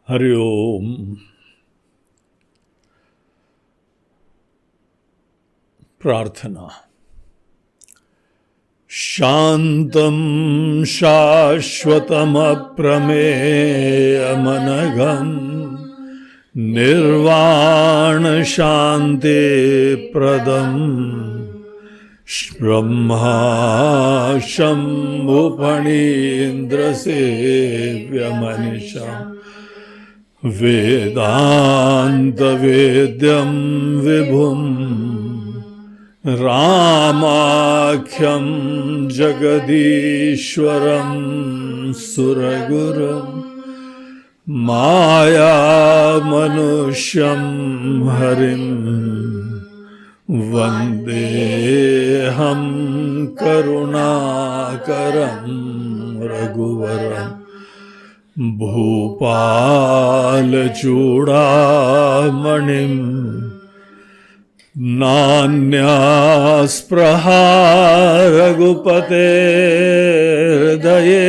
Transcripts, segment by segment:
हरि ओम। प्रार्थना। शांतं शाश्वतमप्रमेयमनघं निर्वाण शांति प्रदम् ब्रह्माशम्भुफणीन्द्रसेव्यमनिशम् वेदान्तवेद्यं विभुम् रामाख्यं जगदीश्वरं सुरगुरुं मायामनुष्यं हरिं वन्देऽहं करुणाकरं रघुवरं भूपालचूडामणिं नान्यास्पृहा रघुपते हृदये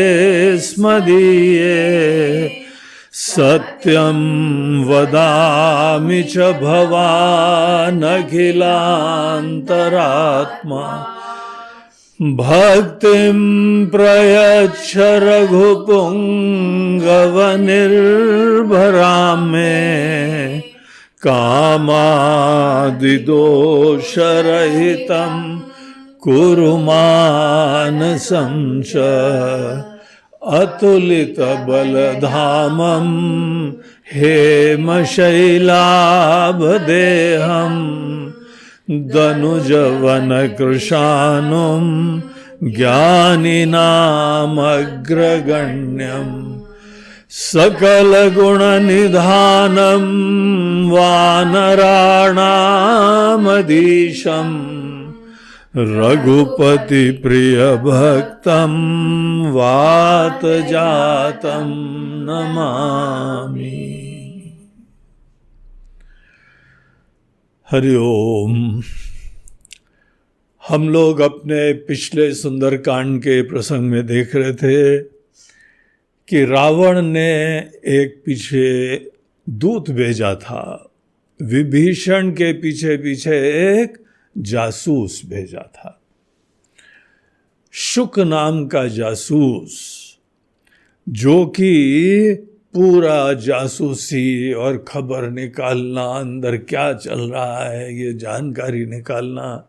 स्मदीये सत्यं वदामि च भवानखिलान्तरात्मा भक्तिं प्रयच्छ रघुपुङ्गवनिर्भरां मे कामादिदोषरहितं कुरु मानसं च अतुलितबलधामं हेमशैलाभदेहं दनुजवनकृशानुं ज्ञानिनामग्रगण्यम् सकलगुणनिधानं वानराणामधीशं रघुपतिप्रियभक्तं वातजातं नमामि। हरि ओम। हम लोग अपने पिछले सुंदरकांड के प्रसंग में देख रहे थे कि रावण ने एक पीछे दूत भेजा था, विभीषण के पीछे पीछे एक जासूस भेजा था, शुक नाम का जासूस, जो कि पूरा जासूसी और खबर निकालना, अंदर क्या चल रहा है ये जानकारी निकालना,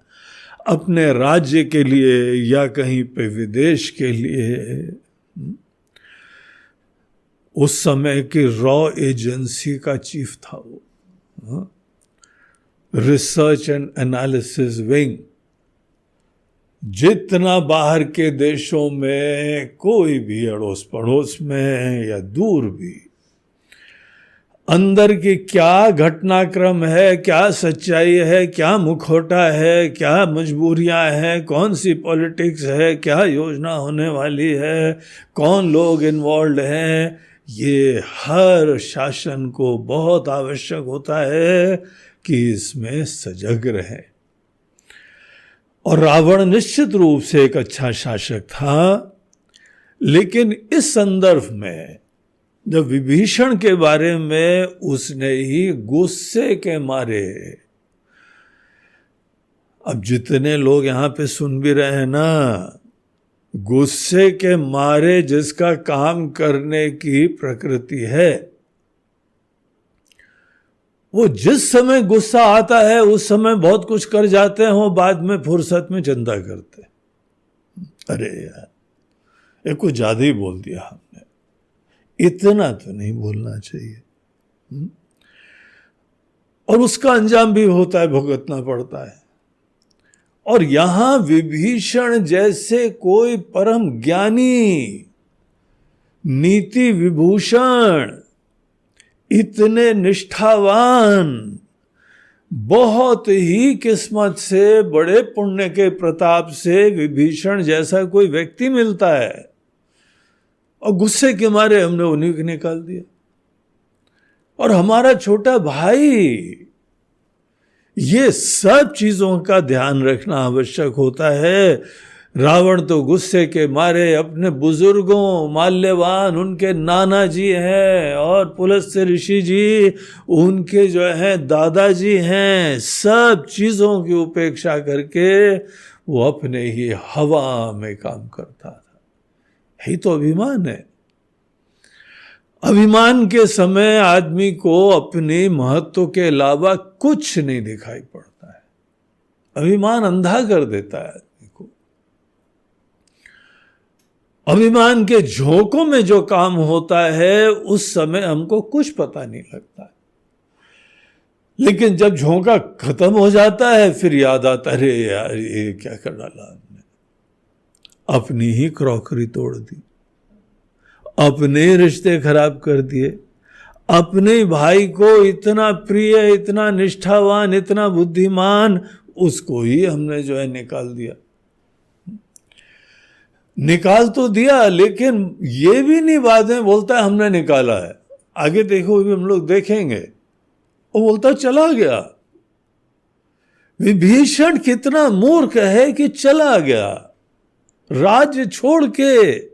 अपने राज्य के लिए या कहीं पे विदेश के लिए, उस समय की रॉ एजेंसी का चीफ था वो, रिसर्च एंड एनालिसिस विंग। जितना बाहर के देशों में कोई भी अड़ोस पड़ोस में या दूर भी अंदर की क्या घटनाक्रम है, क्या सच्चाई है, क्या मुखौटा है, क्या मजबूरियां हैं, कौन सी पॉलिटिक्स है, क्या योजना होने वाली है, कौन लोग इन्वॉल्व हैं, ये हर शासन को बहुत आवश्यक होता है कि इसमें सजग रहे। और रावण निश्चित रूप से एक अच्छा शासक था, लेकिन इस संदर्भ में जब विभीषण के बारे में उसने ही गुस्से के मारे, अब जितने लोग यहां पे सुन भी रहे हैं ना, गुस्से के मारे जिसका काम करने की प्रकृति है, वो जिस समय गुस्सा आता है उस समय बहुत कुछ कर जाते हैं, वो बाद में फुर्सत में चंदा करते। अरे यार, ये कुछ ज्यादा ही बोल दिया हमने, इतना तो नहीं बोलना चाहिए। और उसका अंजाम भी होता है, भुगतना पड़ता है। और यहां विभीषण जैसे कोई परम ज्ञानी, नीति विभूषण, इतने निष्ठावान, बहुत ही किस्मत से, बड़े पुण्य के प्रताप से विभीषण जैसा कोई व्यक्ति मिलता है, और गुस्से के मारे हमने उन्हीं को निकाल दिया। और हमारा छोटा भाई, ये सब चीजों का ध्यान रखना आवश्यक होता है। रावण तो गुस्से के मारे अपने बुजुर्गों, माल्यवान उनके नाना जी हैं और पुलस्त्य ऋषि जी उनके जो है दादाजी हैं, सब चीजों की उपेक्षा करके वो अपने ही हवा में काम करता था। यही तो अभिमान है। अभिमान के समय आदमी को अपने महत्व के अलावा कुछ नहीं दिखाई पड़ता है। अभिमान अंधा कर देता है आदमी को। अभिमान के झोंकों में जो काम होता है उस समय हमको कुछ पता नहीं लगता है, लेकिन जब झोंका खत्म हो जाता है फिर याद आता है, अरे यार ये क्या कर डाला हमने, अपनी ही क्रॉकरी तोड़ दी, अपने रिश्ते खराब कर दिए, अपने भाई को इतना प्रिय, इतना निष्ठावान, इतना बुद्धिमान, उसको ही हमने जो है निकाल दिया। निकाल तो दिया, लेकिन ये भी नहीं बाद में बोलता है हमने निकाला है। आगे देखो भी हम लोग देखेंगे, वो बोलता चला गया। विभीषण कितना मूर्ख है कि चला गया, राज्य छोड़ के।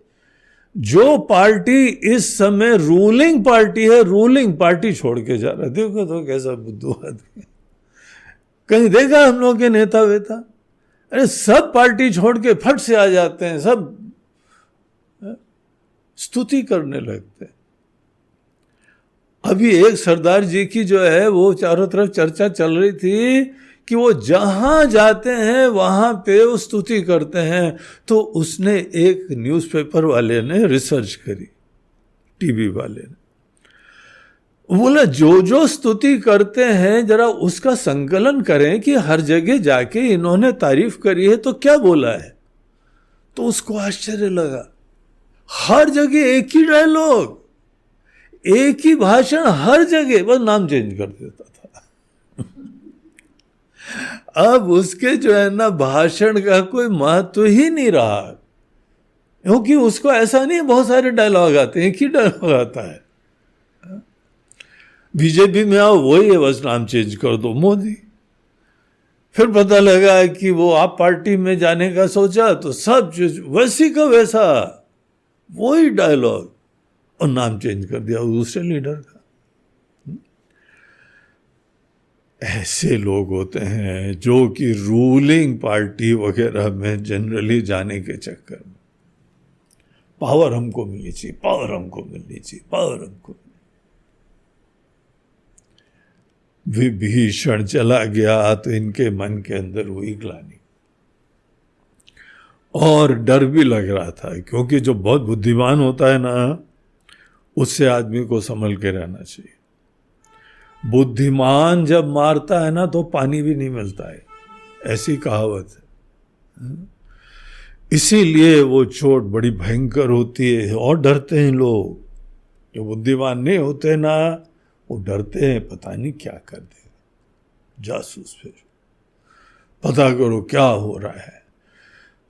जो पार्टी इस समय रूलिंग पार्टी है, रूलिंग पार्टी छोड़ के जा रहा है। देखो तो कैसा बुद्धू आदमी। कहीं देखा हम लोग के नेता वेता? अरे सब पार्टी छोड़ के फट से आ जाते हैं, सब स्तुति करने लगते हैं। अभी एक सरदार जी की जो है वो चारों तरफ चर्चा चल रही थी कि वो जहां जाते हैं वहां पे वो स्तुति करते हैं। तो उसने एक न्यूज़पेपर वाले ने रिसर्च करी, टीवी वाले ने, बोला जो जो स्तुति करते हैं जरा उसका संकलन करें कि हर जगह जाके इन्होंने तारीफ करी है तो क्या बोला है। तो उसको आश्चर्य लगा, हर जगह एक ही डायलॉग, एक ही भाषण, हर जगह, बस नाम चेंज कर देता था। अब उसके जो है ना भाषण का कोई महत्व ही नहीं रहा, क्योंकि उसको ऐसा नहीं बहुत सारे डायलॉग आते हैं, एक ही डायलॉग आता है। बीजेपी में आओ वही है, बस नाम चेंज कर दो, मोदी। फिर पता लगा कि वो आप पार्टी में जाने का सोचा तो सब वैसी का वैसा वही डायलॉग, और नाम चेंज कर दिया दूसरे लीडर का। ऐसे लोग होते हैं जो कि रूलिंग पार्टी वगैरह में जनरली जाने के चक्कर में पावर हमको मिलनी चाहिए, पावर हमको मिलनी चाहिए, पावर हमको। विभीषण चला गया तो इनके मन के अंदर हुई ग्लानि, और डर भी लग रहा था, क्योंकि जो बहुत बुद्धिमान होता है ना उससे आदमी को संभल के रहना चाहिए। बुद्धिमान जब मारता है ना तो पानी भी नहीं मिलता है, ऐसी कहावत है। इसीलिए वो चोट बड़ी भयंकर होती है और डरते हैं लोग। जो बुद्धिमान नहीं होते ना वो डरते हैं, पता नहीं क्या कर देगा जासूस, फिर पता करो क्या हो रहा है।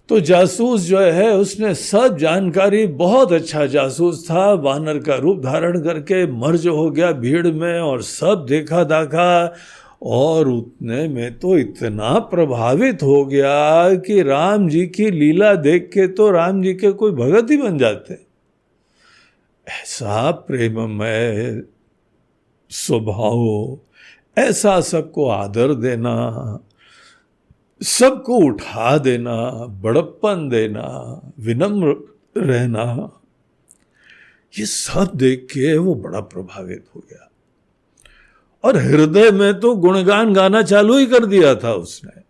तो जासूस जो है उसने सब जानकारी, बहुत अच्छा जासूस था, वानर का रूप धारण करके मर्ज हो गया भीड़ में और सब देखा दाखा, और उतने में तो इतना प्रभावित हो गया कि राम जी की लीला देख के तो राम जी के कोई भगत ही बन जाते। ऐसा प्रेममय स्वभाव, ऐसा सबको आदर देना, सबको उठा देना, बड़प्पन देना, विनम्र रहना, ये सब देख के वो बड़ा प्रभावित हो गया और हृदय में तो गुणगान गाना चालू ही कर दिया था उसने।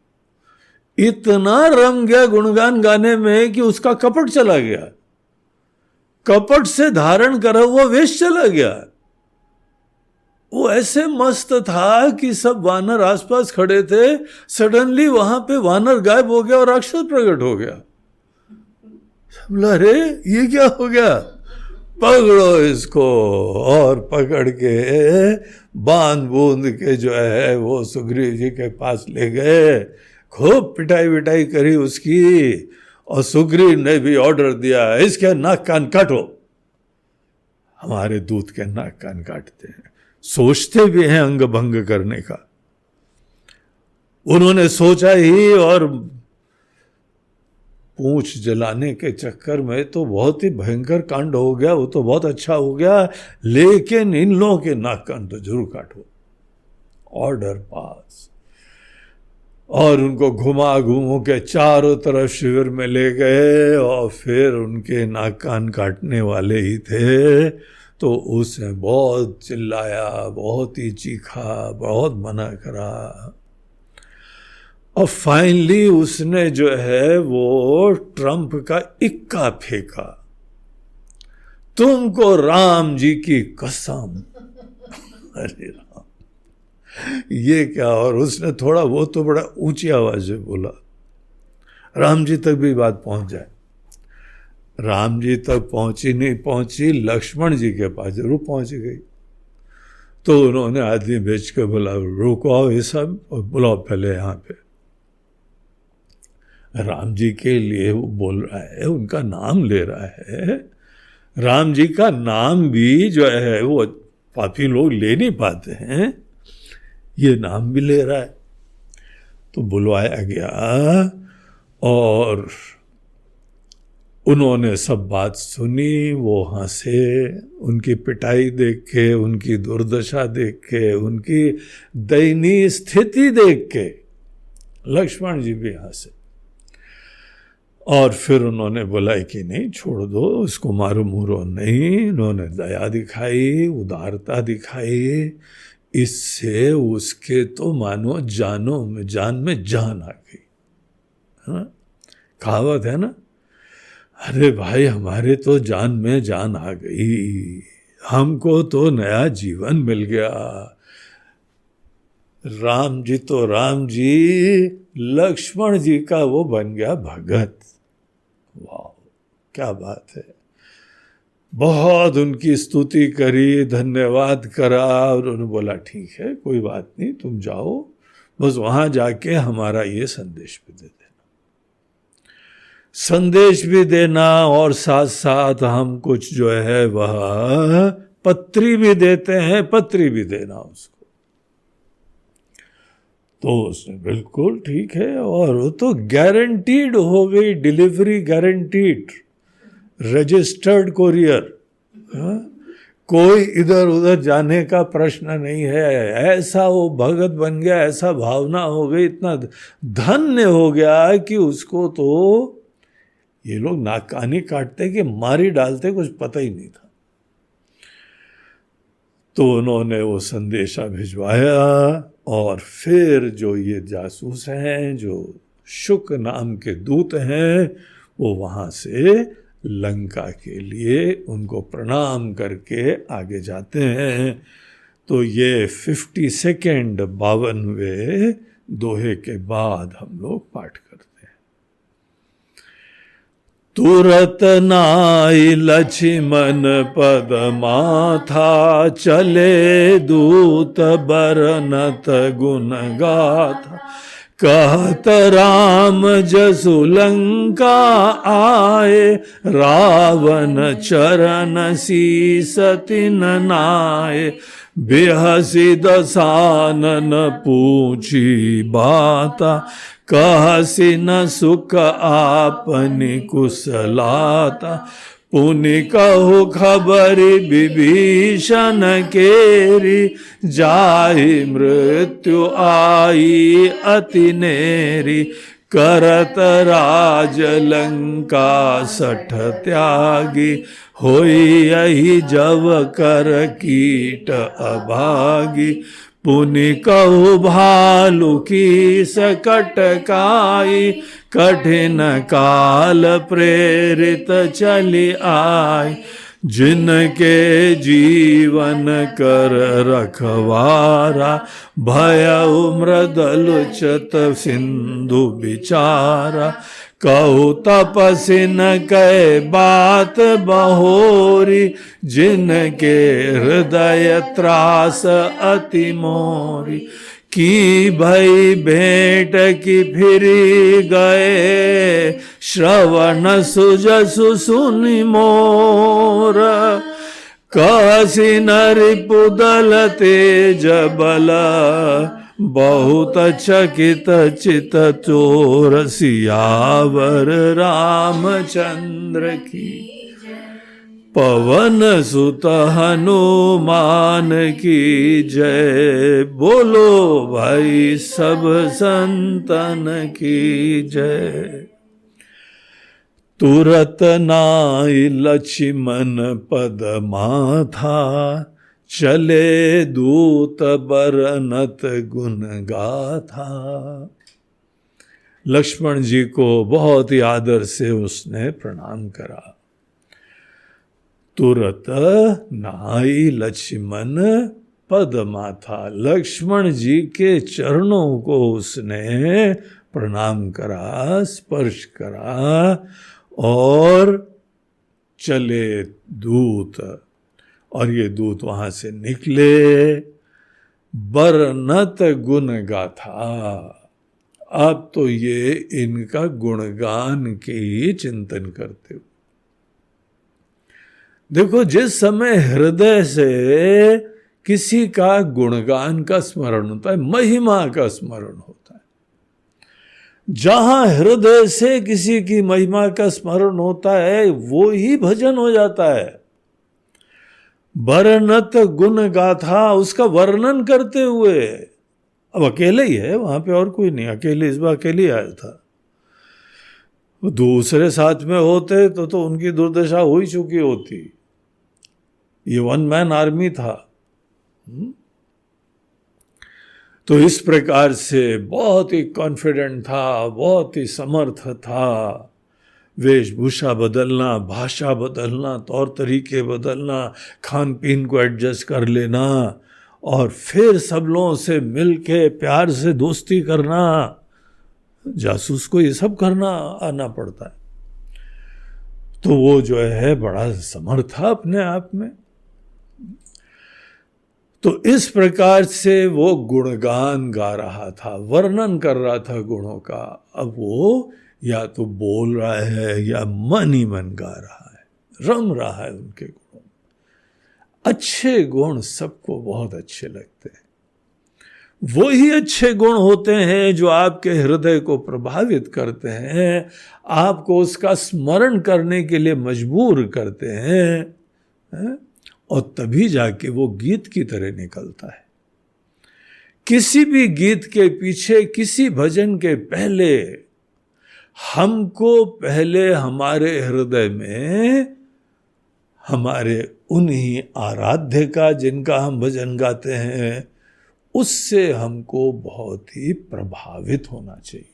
इतना रम गया गुणगान गाने में कि उसका कपट चला गया, कपट से धारण करा हुआ वेश चला गया। वो ऐसे मस्त था कि सब वानर आसपास खड़े थे, सडनली वहां पे वानर गायब हो गया और राक्षस प्रकट हो गया। बोला अरे ये क्या हो गया, पकड़ो इसको, और पकड़ के बांध बूंद के जो है वो सुग्रीव जी के पास ले गए। खूब पिटाई विटाई करी उसकी, और सुग्रीव ने भी ऑर्डर दिया इसके नाक कान काटो। हमारे दूत के नाक कान काटते हैं, सोचते भी हैं अंग भंग करने का। उन्होंने सोचा ही और पूंछ जलाने के चक्कर में तो बहुत ही भयंकर कांड हो गया, वो तो बहुत अच्छा हो गया, लेकिन इन लोगों के नाक कान तो जरूर काटो। Order pass. और उनको घुमा घुमो के चारों तरफ शिविर में ले गए, और फिर उनके नाक कान काटने वाले ही थे तो उसने बहुत चिल्लाया, बहुत ही चीखा, बहुत मना करा, और फाइनली उसने जो है वो ट्रम्प का इक्का फेंका, तुमको राम जी की कसम। अरे राम, ये क्या। और उसने थोड़ा, वो तो बड़ा ऊंची आवाज से बोला, राम जी तक भी बात पहुंच जाए। राम जी तक पहुंची नहीं पहुंची, लक्ष्मण जी के पास जरूर पहुंच गई। तो उन्होंने आदमी भेज के बोला, रुको आओ ये सब, और बुलाओ पहले यहाँ पे। राम जी के लिए वो बोल रहा है, उनका नाम ले रहा है। राम जी का नाम भी जो है वो पापी लोग ले नहीं पाते हैं, ये नाम भी ले रहा है। तो बुलवाया गया और उन्होंने सब बात सुनी। वो हंसे, उनकी पिटाई देख के, उनकी दुर्दशा देख के, उनकी दयनीय स्थिति देख के लक्ष्मण जी भी हंसे। और फिर उन्होंने बोला कि नहीं, छोड़ दो उसको, मारो मुरो नहीं। उन्होंने दया दिखाई, उदारता दिखाई, इससे उसके तो मानो जान में जान आ गई। हाँ, कहावत है ना, अरे भाई हमारे तो जान में जान आ गई, हमको तो नया जीवन मिल गया। राम जी तो राम जी, लक्ष्मण जी का वो बन गया भगत। वाह, क्या बात है। बहुत उनकी स्तुति करी, धन्यवाद करा, और उन्होंने बोला ठीक है कोई बात नहीं, तुम जाओ, बस वहां जाके हमारा ये संदेश भी दे देना, संदेश भी देना, और साथ साथ हम कुछ जो है वह पत्री भी देते हैं, पत्री भी देना उसको। तो उसने बिल्कुल ठीक है, और वो तो गारंटीड हो गई, डिलीवरी गारंटीड, रजिस्टर्ड कोरियर। कोई इधर उधर जाने का प्रश्न नहीं है। ऐसा वो भगत बन गया, ऐसा भावना हो गई, इतना धन्य हो गया कि उसको तो ये लोग नाक कानी काटते कि मारी डालते, कुछ पता ही नहीं था। तो उन्होंने वो संदेशा भिजवाया, और फिर जो ये जासूस हैं, जो शुक नाम के दूत हैं, वो वहां से लंका के लिए उनको प्रणाम करके आगे जाते हैं। तो ये 52 52वें दोहे के बाद हम लोग पाठ करते हैं। तुरत नाई लक्ष्मण पद माथा, चले दूत बरनत गुण गाथा, कहत राम जसु लंका आए, रावण चरण शीस तिन नाए, बेहसी दसानन पूछी बाता, कहसी न सुख आपनि कुशलाता, पुनि कहु खबरि विभीषण केरी, जाहि मृत्यु आई अति नेरी, करत राज लंका सठ त्यागी, होई यही जव कर कीट अभागी, पुनि कहु भालु की सकटकाई, कठिन काल प्रेरित चली आई, जिनके जीवन कर रखवारा, भयउ मृदलुचत सिंधु बिचारा, कहु तपसिन कै बात बहोरी, जिनके हृदय त्रास अति मोरी, की भई भेंट की फिरी गए, श्रवण सुजसु सुनि मोर, कहसी नरिपुदल तेज बल, बहुत चकित चित चोर सियावर रामचंद्र की। पवन सुत हनुमान की जय। बोलो भाई सब संतन की जय। तुरत नाई लक्ष्मण पद माथा, चले दूत बरनत गुण गाथा। लक्ष्मण जी को बहुत ही आदर से उसने प्रणाम करा। तुरत नाई लक्ष्मण पद माथा, लक्ष्मण जी के चरणों को उसने प्रणाम करा, स्पर्श करा। और चले दूत, और ये दूत वहां से निकले। बरनत गुण गाथा, अब तो ये इनका गुणगान के ही चिंतन करते हो। देखो, जिस समय हृदय से किसी का गुणगान का स्मरण होता है, महिमा का स्मरण होता है, जहां हृदय से किसी की महिमा का स्मरण होता है वो ही भजन हो जाता है। बरनत गुण गाथा, उसका वर्णन करते हुए। अब अकेले ही है वहां पे, और कोई नहीं, अकेले इस बार अकेले आया था। दूसरे साथ में होते तो उनकी दुर्दशा हो ही चुकी होती। ये वन मैन आर्मी था। तो इस प्रकार से बहुत ही कॉन्फिडेंट था, बहुत ही समर्थ था। वेशभूषा बदलना, भाषा बदलना, तौर तरीके बदलना, खान पीन को एडजस्ट कर लेना, और फिर सब लोगों से मिलके प्यार से दोस्ती करना। जासूस को ये सब करना आना पड़ता है। तो वो जो है बड़ा समर्थ था अपने आप में। तो इस प्रकार से वो गुणगान गा रहा था, वर्णन कर रहा था गुणों का। अब वो या तो बोल रहा है या मन ही मन गा रहा है, रम रहा है उनके गुणों। अच्छे गुण सबको बहुत अच्छे लगते हैं। वो ही अच्छे गुण होते हैं जो आपके हृदय को प्रभावित करते हैं, आपको उसका स्मरण करने के लिए मजबूर करते हैं, और तभी जाके वो गीत की तरह निकलता है। किसी भी गीत के पीछे, किसी भजन के पहले, हमको पहले हमारे हृदय में हमारे उन्हीं आराध्य का, जिनका हम भजन गाते हैं, उससे हमको बहुत ही प्रभावित होना चाहिए।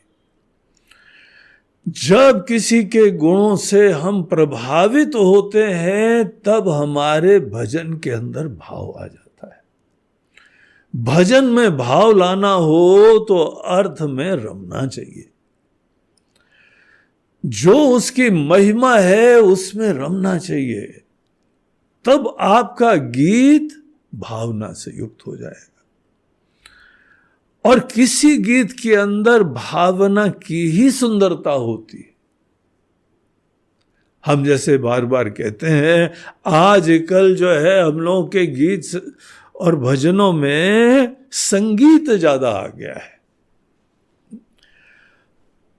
जब किसी के गुणों से हम प्रभावित होते हैं, तब हमारे भजन के अंदर भाव आ जाता है। भजन में भाव लाना हो तो अर्थ में रमना चाहिए। जो उसकी महिमा है उसमें रमना चाहिए, तब आपका गीत भावना से युक्त हो जाएगा। और किसी गीत के अंदर भावना की ही सुंदरता होती है। हम जैसे बार बार कहते हैं, आजकल जो है हम लोगों के गीत और भजनों में संगीत ज्यादा आ गया है।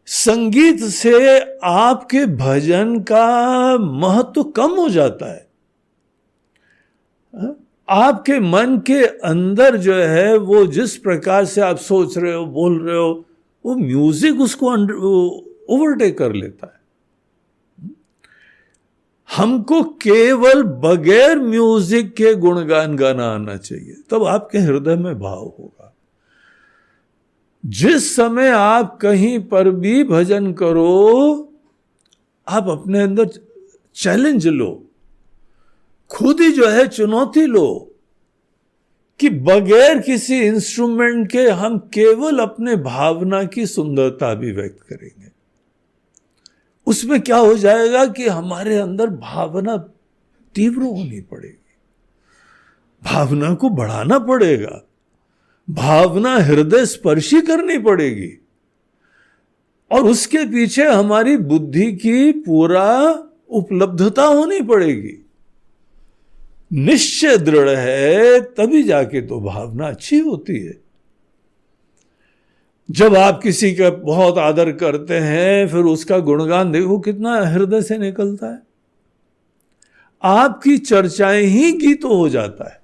संगीत से आपके भजन का महत्व कम हो जाता है। आपके मन के अंदर जो है वो जिस प्रकार से आप सोच रहे हो, बोल रहे हो, वो म्यूजिक उसको ओवरटेक कर लेता है। हमको केवल बगैर म्यूजिक के गुणगान गाना आना चाहिए, तब आपके हृदय में भाव होगा। जिस समय आप कहीं पर भी भजन करो, आप अपने अंदर चैलेंज लो, खुद ही जो है चुनौती लो कि बगैर किसी इंस्ट्रूमेंट के हम केवल अपने भावना की सुंदरता भी व्यक्त करेंगे। उसमें क्या हो जाएगा कि हमारे अंदर भावना तीव्र होनी पड़ेगी, भावना को बढ़ाना पड़ेगा, भावना हृदय स्पर्शी करनी पड़ेगी, और उसके पीछे हमारी बुद्धि की पूरा उपलब्धता होनी पड़ेगी। निश्चय दृढ़ है तभी जाके तो भावना अच्छी होती है। जब आप किसी का बहुत आदर करते हैं फिर उसका गुणगान देखो कितना हृदय से निकलता है, आपकी चर्चाएं ही गीत हो जाता है।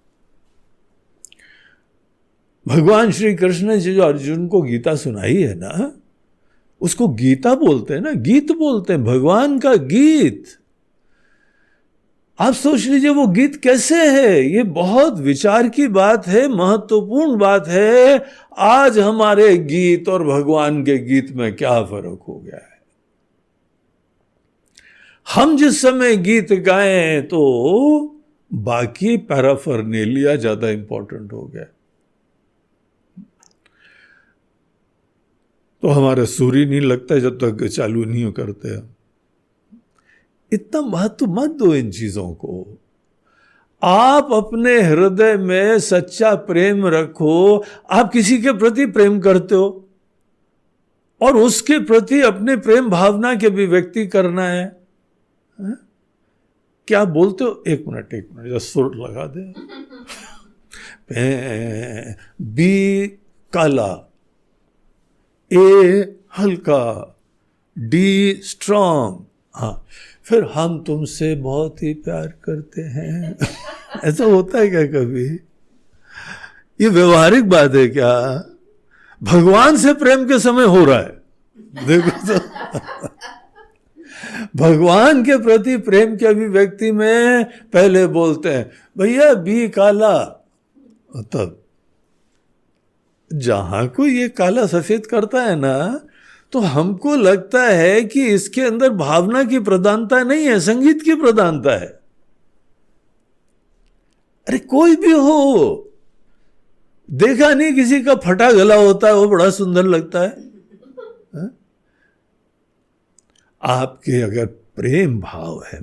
भगवान श्री कृष्ण जी जो अर्जुन को गीता सुनाई है ना, उसको गीता बोलते हैं ना, गीत बोलते हैं, भगवान का गीत। आप सोच लीजिए वो गीत कैसे है, ये बहुत विचार की बात है, महत्वपूर्ण बात है। आज हमारे गीत और भगवान के गीत में क्या फर्क हो गया है। हम जिस समय गीत गाएं तो बाकी पैराफर्नेलिया ज्यादा इंपॉर्टेंट हो गया, तो हमारा सुर ही नहीं लगता जब तक चालू नहीं करते हैं। इतना महत्व मत दो इन चीजों को। आप अपने हृदय में सच्चा प्रेम रखो। आप किसी के प्रति प्रेम करते हो और उसके प्रति अपने प्रेम भावना के अभिव्यक्ति करना है, क्या बोलते हो? एक मिनट सुर लगा दे। बी काला, ए हल्का, डी स्ट्रॉन्ग। हाँ, फिर हम तुमसे बहुत ही प्यार करते हैं। ऐसा होता है क्या कभी? ये व्यवहारिक बात है क्या? भगवान से प्रेम के समय हो रहा है, देखो तो। भगवान के प्रति प्रेम के अभिव्यक्ति में पहले बोलते हैं भैया बी काला, तब जहां को ये काला सफेद करता है ना, तो हमको लगता है कि इसके अंदर भावना की प्रधानता नहीं है, संगीत की प्रधानता है। अरे कोई भी हो, देखा नहीं किसी का फटा गला होता है, वो बड़ा सुंदर लगता है। हा? आपके अगर प्रेम भाव है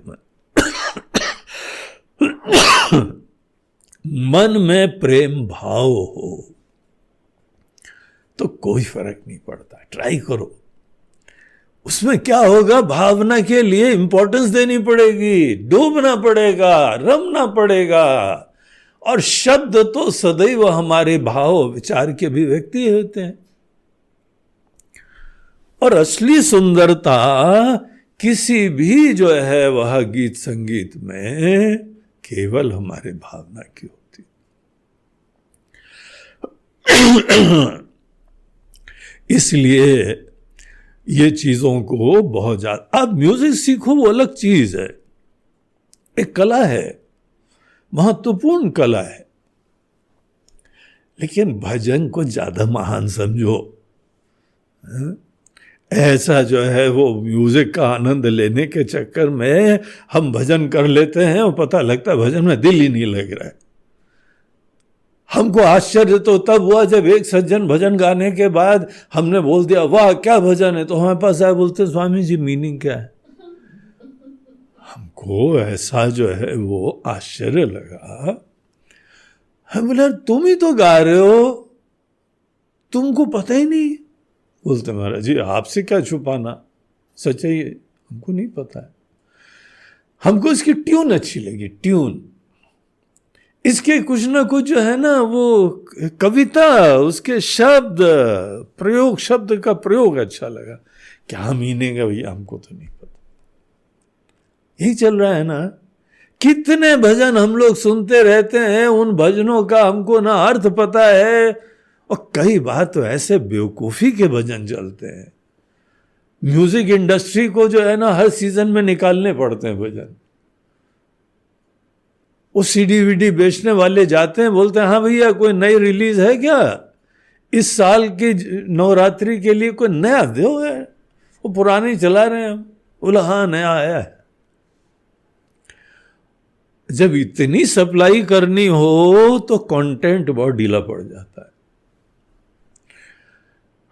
मन में प्रेम भाव हो तो कोई फर्क नहीं पड़ता। ट्राई करो, उसमें क्या होगा, भावना के लिए इंपॉर्टेंस देनी पड़ेगी, डूबना पड़ेगा, रमना पड़ेगा। और शब्द तो सदैव हमारे भाव विचार के अभिव्यक्ति होते हैं। और असली सुंदरता किसी भी जो है वह गीत संगीत में केवल हमारे भावना की होती। इसलिए ये चीजों को बहुत ज्यादा, आप म्यूजिक सीखो वो अलग चीज है, एक कला है, महत्वपूर्ण कला है, लेकिन भजन को ज्यादा महान समझो। ऐसा जो है वो म्यूजिक का आनंद लेने के चक्कर में हम भजन कर लेते हैं और पता लगता है भजन में दिल ही नहीं लग रहा है। हमको आश्चर्य तो तब हुआ जब एक सज्जन भजन गाने के बाद हमने बोल दिया वाह क्या भजन है, तो हमारे पास आए बोलते स्वामी जी मीनिंग क्या है। हमको ऐसा जो है वो आश्चर्य लगा। हम बोले तुम ही तो गा रहे हो, तुमको पता ही नहीं। बोलते महाराज जी आपसे क्या छुपाना, सच्चाई है, हमको नहीं पता है। हमको इसकी ट्यून अच्छी लगी, ट्यून, इसके कुछ ना कुछ जो है ना वो कविता, उसके शब्द प्रयोग, शब्द का प्रयोग अच्छा लगा। क्या मीनिंग है भैया हमको तो नहीं पता। यही चल रहा है ना, कितने भजन हम लोग सुनते रहते हैं, उन भजनों का हमको ना अर्थ पता है, और कई बार तो ऐसे बेवकूफी के भजन चलते हैं। म्यूजिक इंडस्ट्री को जो है ना हर सीजन में निकालने पड़ते हैं भजन। वो सीडी वीडी बेचने वाले जाते हैं, बोलते हैं हाँ भैया कोई नई रिलीज है क्या, इस साल की नवरात्रि के लिए कोई नया दो है। वो पुरानी चला रहे हैं हम, बोला हाँ नया आया है। जब इतनी सप्लाई करनी हो तो कंटेंट बहुत ढीला पड़ जाता है।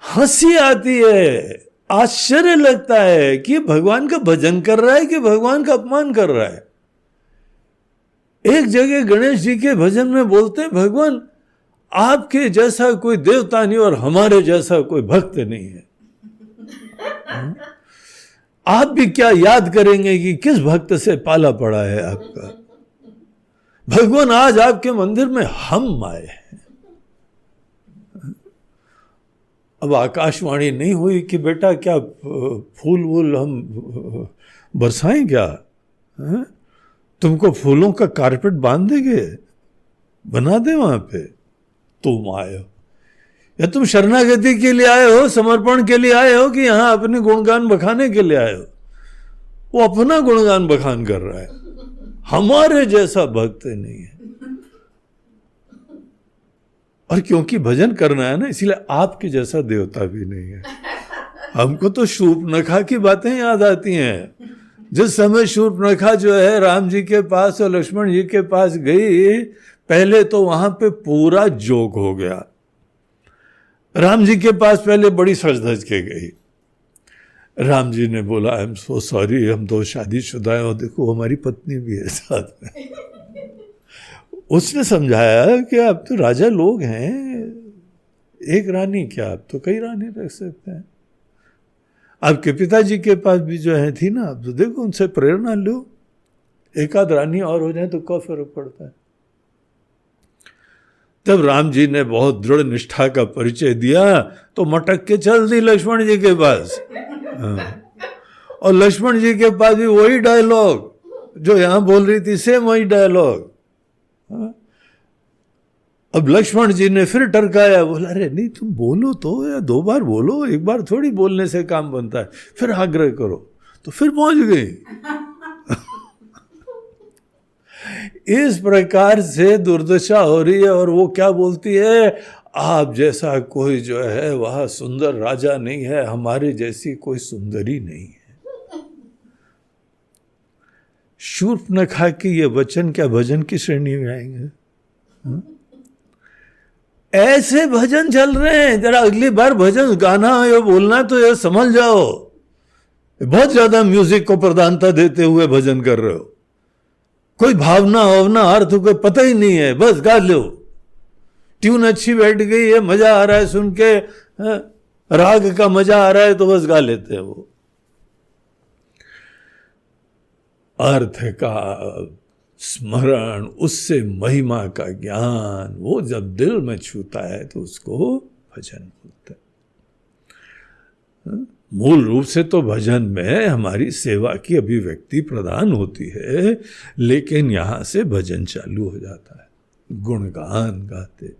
हंसी आती है, आश्चर्य लगता है कि भगवान का भजन कर रहा है कि भगवान का अपमान कर रहा है। एक जगह गणेश जी के भजन में बोलते हैं भगवान आपके जैसा कोई देवता नहीं और हमारे जैसा कोई भक्त नहीं है। आप भी क्या याद करेंगे कि किस भक्त से पाला पड़ा है आपका। भगवान आज आपके मंदिर में हम आए हैं अब आकाशवाणी नहीं हुई कि बेटा क्या फूल वूल हम बरसाएं क्या, है? तुमको फूलों का कारपेट बांध देंगे, बना दे वहां पे, तुम आए हो या तुम शरणागति के लिए आए हो, समर्पण के लिए आए हो, कि यहां अपने गुणगान बखाने के लिए आए हो? वो अपना गुणगान बखान कर रहा है, हमारे जैसा भक्त नहीं है। और क्योंकि भजन करना है ना, इसीलिए आपके जैसा देवता भी नहीं है। हमको तो शूर्पणखा की बातें याद आती हैं। जिस समय शूर्पणखा जो है राम जी के पास और लक्ष्मण जी के पास गई, पहले तो वहां पे पूरा जोक हो गया। राम जी के पास पहले बड़ी सज धज के गई। राम जी ने बोला, आई एम सो सॉरी, हम तो शादीशुदा हैं और देखो हमारी पत्नी भी है साथ में। उसने समझाया कि आप तो राजा लोग हैं, एक रानी क्या, आप तो कई रानी रख सकते हैं। आपके पिताजी के पास भी जो है थी ना, आप तो देखो उनसे प्रेरणा लो, एक आध रानी और हो जाए तो क्या फर्क पड़ता है। तब राम जी ने बहुत दृढ़ निष्ठा का परिचय दिया तो मटक के चल दी लक्ष्मण जी के पास। और लक्ष्मण जी के पास भी वही डायलॉग जो यहां बोल रही थी, सेम वही डायलॉग। अब लक्ष्मण जी ने फिर टरकाया, बोला अरे नहीं तुम बोलो तो, या 2 बार बोलो, एक बार थोड़ी बोलने से काम बनता है, फिर आग्रह करो। तो फिर पहुंच गई। इस प्रकार से दुर्दशा हो रही है। और वो क्या बोलती है, आप जैसा कोई जो है वह सुंदर राजा नहीं है, हमारे जैसी कोई सुंदरी नहीं है। शूर्पणखा के ये वचन क्या भजन की श्रेणी में आएंगे? ऐसे भजन चल रहे हैं। जरा अगली बार भजन गाना या बोलना तो ये समझ जाओ, बहुत ज्यादा म्यूजिक को प्रधानता देते हुए भजन कर रहे हो। कोई भावना भावना अर्थ को पता ही नहीं है, बस गा लो। ट्यून अच्छी बैठ गई है, मजा आ रहा है सुन के, राग का मजा आ रहा है तो बस गा लेते हैं। वो अर्थ का स्मरण, उससे महिमा का ज्ञान, वो जब दिल में छूता है तो उसको भजन बोलते हैं। मूल रूप से तो भजन में हमारी सेवा की अभिव्यक्ति प्रदान होती है, लेकिन यहां से भजन चालू हो जाता है, गुणगान गाते।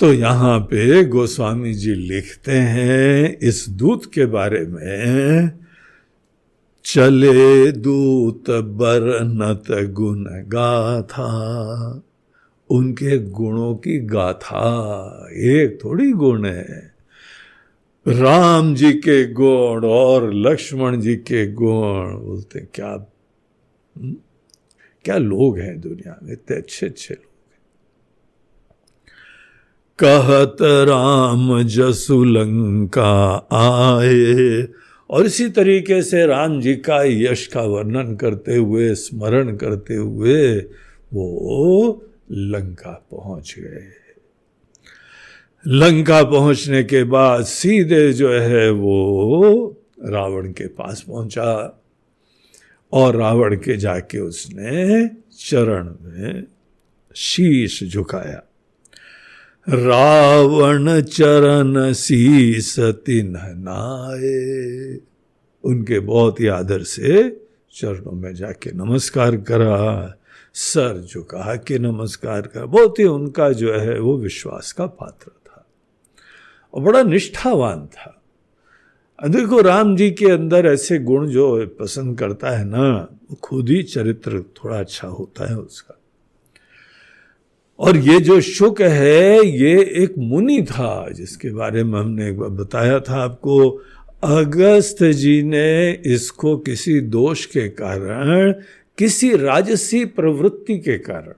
तो यहां पे गोस्वामी जी लिखते हैं इस दूत के बारे में, चले दूत बरनत गुण गाथा। उनके गुणों की गाथा, एक थोड़ी गुण है। राम जी के गुण और लक्ष्मण जी के गुण, बोलते क्या क्या लोग हैं दुनिया में, इतने अच्छे अच्छे लोग हैं। कहत राम जसु लंका आए। और इसी तरीके से राम जी का यश का वर्णन करते हुए, स्मरण करते हुए वो लंका पहुंच गए। लंका पहुंचने के बाद सीधे जो है वो रावण के पास पहुंचा और रावण के जाके उसने चरण में शीश झुकाया। रावण चरण शीस तिन्ह नाये। उनके बहुत ही आदर से चरणों में जाके नमस्कार करा, सर झुका के नमस्कार करा। बहुत ही उनका जो है वो विश्वास का पात्र था और बड़ा निष्ठावान था। देखो राम जी के अंदर ऐसे गुण जो पसंद करता है ना, वो खुद ही चरित्र थोड़ा अच्छा होता है उसका। और ये जो शुक है, ये एक मुनि था जिसके बारे में हमने एक बार बताया था आपको। अगस्त जी ने इसको किसी दोष के कारण, किसी राजसी प्रवृत्ति के कारण,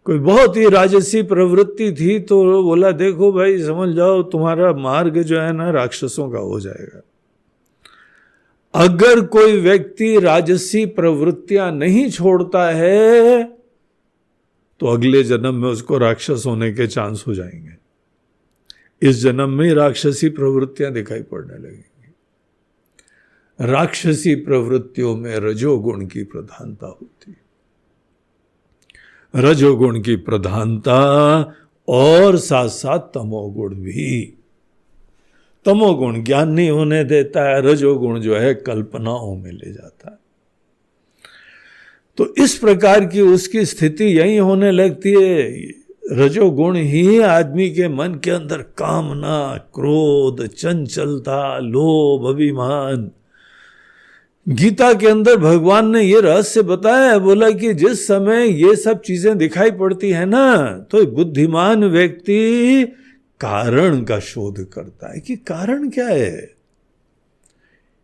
कोई बहुत ही राजसी प्रवृत्ति थी, तो बोला देखो भाई समझ जाओ तुम्हारा मार्ग जो है ना राक्षसों का हो जाएगा। अगर कोई व्यक्ति राजसी प्रवृत्तियां नहीं छोड़ता है तो अगले जन्म में उसको राक्षस होने के चांस हो जाएंगे। इस जन्म में राक्षसी प्रवृत्तियां दिखाई पड़ने लगेंगी। राक्षसी प्रवृत्तियों में रजोगुण की प्रधानता होती है। रजोगुण की प्रधानता और साथ साथ तमोगुण भी। तमोगुण ज्ञान नहीं होने देता है, रजोगुण जो है कल्पनाओं में ले जाता है। तो इस प्रकार की उसकी स्थिति यही होने लगती है। रजोगुण ही आदमी के मन के अंदर कामना, क्रोध, चंचलता, लोभ, अभिमान। गीता के अंदर भगवान ने ये रहस्य बताया है, बोला कि जिस समय ये सब चीजें दिखाई पड़ती है ना, तो बुद्धिमान व्यक्ति कारण का शोध करता है कि कारण क्या है।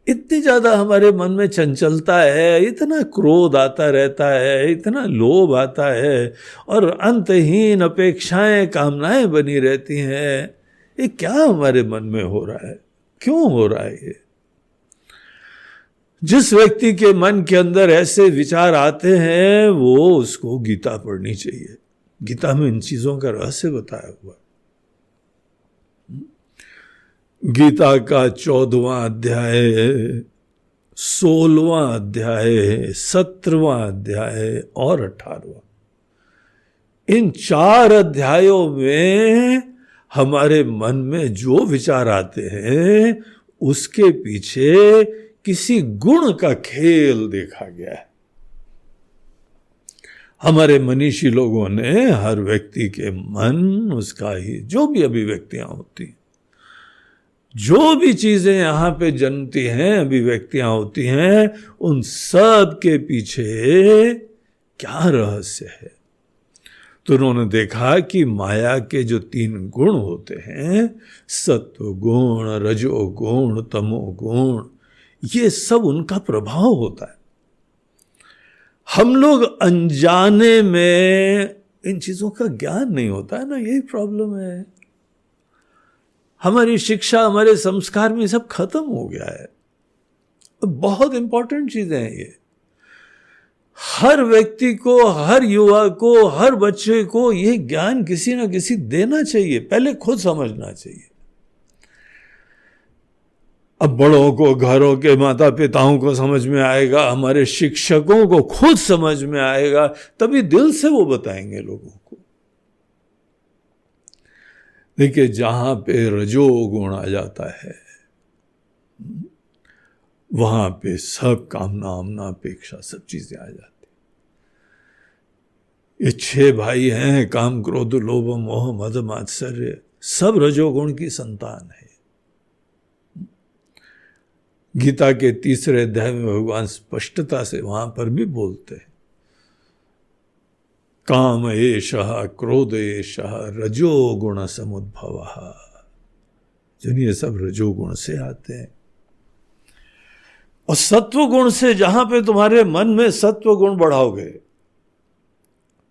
इतनी ज्यादा हमारे मन में चंचलता है, इतना क्रोध आता रहता है, इतना लोभ आता है, और अंतहीन अपेक्षाएं, कामनाएं बनी रहती हैं। ये क्या हमारे मन में हो रहा है, क्यों हो रहा है ये? जिस व्यक्ति के मन के अंदर ऐसे विचार आते हैं, वो उसको गीता पढ़नी चाहिए। गीता में इन चीजों का रहस्य बताया हुआ। गीता का 14वां अध्याय, 16वां अध्याय, 17वां अध्याय और 18वां, इन 4 अध्यायों में हमारे मन में जो विचार आते हैं उसके पीछे किसी गुण का खेल देखा गया है। हमारे मनीषी लोगों ने हर व्यक्ति के मन, उसका ही जो भी अभिव्यक्तियां होती, जो भी चीजें यहां पे जन्मती हैं, अभिव्यक्तियां होती हैं, उन सब के पीछे क्या रहस्य है। तो उन्होंने देखा कि माया के जो 3 गुण होते हैं, सत्व गुण, रजोगुण, तमोगुण, ये सब उनका प्रभाव होता है। हम लोग अनजाने में इन चीजों का ज्ञान नहीं होता है ना, यही प्रॉब्लम है। हमारी शिक्षा, हमारे संस्कार में सब खत्म हो गया है। बहुत इंपॉर्टेंट चीजें हैं ये। हर व्यक्ति को, हर युवा को, हर बच्चे को ये ज्ञान किसी ना किसी देना चाहिए, पहले खुद समझना चाहिए। अब बड़ों को, घरों के माता पिताओं को समझ में आएगा, हमारे शिक्षकों को खुद समझ में आएगा, तभी दिल से वो बताएंगे लोगों को। देखिए, जहां पे रजोगुण आ जाता है, वहां पे सब कामना, आमना, अपेक्षा, सब चीजें आ जाती। ये 6 भाई हैं, काम, क्रोध, लोभ, मोह, मद, मात्सर्य, सब रजोगुण की संतान है। गीता के 3रे अध्याय में भगवान स्पष्टता से वहां पर भी बोलते हैं, काम एषः क्रोध एषः रजोगुण समुद्भवः। जिन ये सब रजोगुण से आते हैं। और सत्व गुण से, जहां पे तुम्हारे मन में सत्व गुण बढ़ाओगे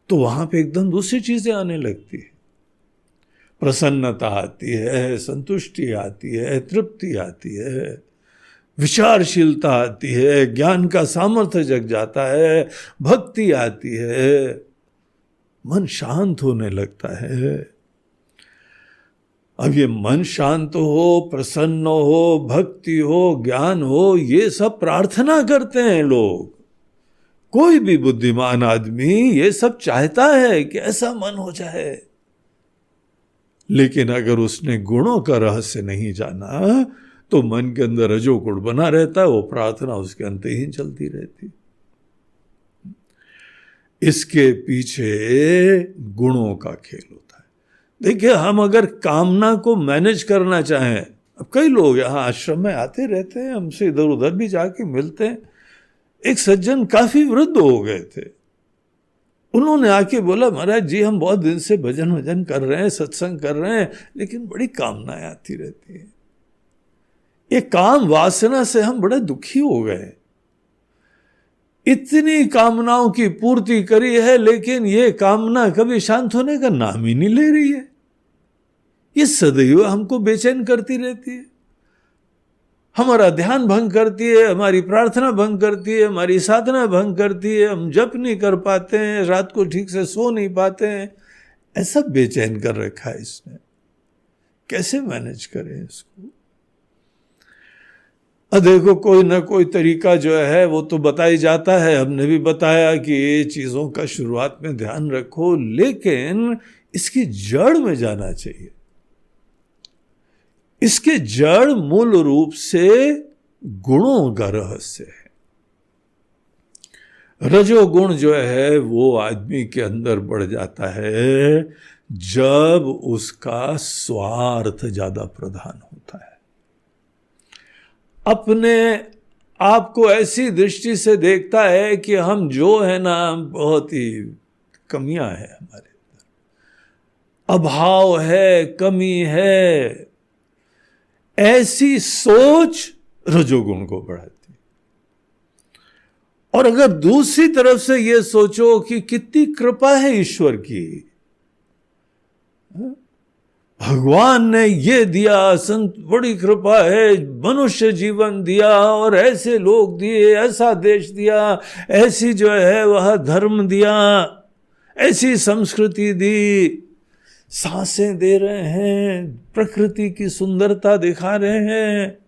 तो वहां पे एकदम दूसरी चीजें आने लगती है। प्रसन्नता आती है, संतुष्टि आती है, तृप्ति आती है, विचारशीलता आती है, ज्ञान का सामर्थ्य जग जाता है, भक्ति आती है, मन शांत होने लगता है। अब ये मन शांत हो, प्रसन्न हो, भक्ति हो, ज्ञान हो, ये सब प्रार्थना करते हैं लोग। कोई भी बुद्धिमान आदमी ये सब चाहता है कि ऐसा मन हो जाए। लेकिन अगर उसने गुणों का रहस्य नहीं जाना तो मन के अंदर रजोगुण बना रहता है, वो प्रार्थना उसके अंतहीन चलती रहती। इसके पीछे गुणों का खेल होता है। देखिए, हम अगर कामना को मैनेज करना चाहें, अब कई लोग यहाँ आश्रम में आते रहते हैं, हमसे इधर उधर भी जाके मिलते हैं। एक सज्जन काफी वृद्ध हो गए थे, उन्होंने आके बोला, महाराज जी हम बहुत दिन से भजन वजन कर रहे हैं, सत्संग कर रहे हैं, लेकिन बड़ी कामनाएं आती रहती हैं। ये काम वासना से हम बड़े दुखी हो गए। इतनी कामनाओं की पूर्ति करी है, लेकिन ये कामना कभी शांत होने का नाम ही नहीं ले रही है। ये सदैव हमको बेचैन करती रहती है, हमारा ध्यान भंग करती है, हमारी प्रार्थना भंग करती है, हमारी साधना भंग करती है, हम जप नहीं कर पाते हैं, रात को ठीक से सो नहीं पाते हैं। ऐसा बेचैन कर रखा है इसने, कैसे मैनेज करें इसको? देखो, कोई ना कोई तरीका जो है वो तो बताई जाता है। हमने भी बताया कि ये चीज़ों का शुरुआत में ध्यान रखो, लेकिन इसकी जड़ में जाना चाहिए। इसके जड़ मूल रूप से गुणों का रहस्य है। रजोगुण जो है वो आदमी के अंदर बढ़ जाता है जब उसका स्वार्थ ज्यादा प्रधान होता है। अपने आप को ऐसी दृष्टि से देखता है कि हम जो है ना, बहुत ही कमियां हैं हमारे अंदर, अभाव है, कमी है। ऐसी सोच रजोगुण को बढ़ाती। और अगर दूसरी तरफ से यह सोचो कि कितनी कृपा है ईश्वर की, भगवान ने ये दिया, संत बड़ी कृपा है, मनुष्य जीवन दिया और ऐसे लोग दिए, ऐसा देश दिया, ऐसी जो है वह धर्म दिया, ऐसी संस्कृति दी, सांसें दे रहे हैं, प्रकृति की सुंदरता दिखा रहे हैं।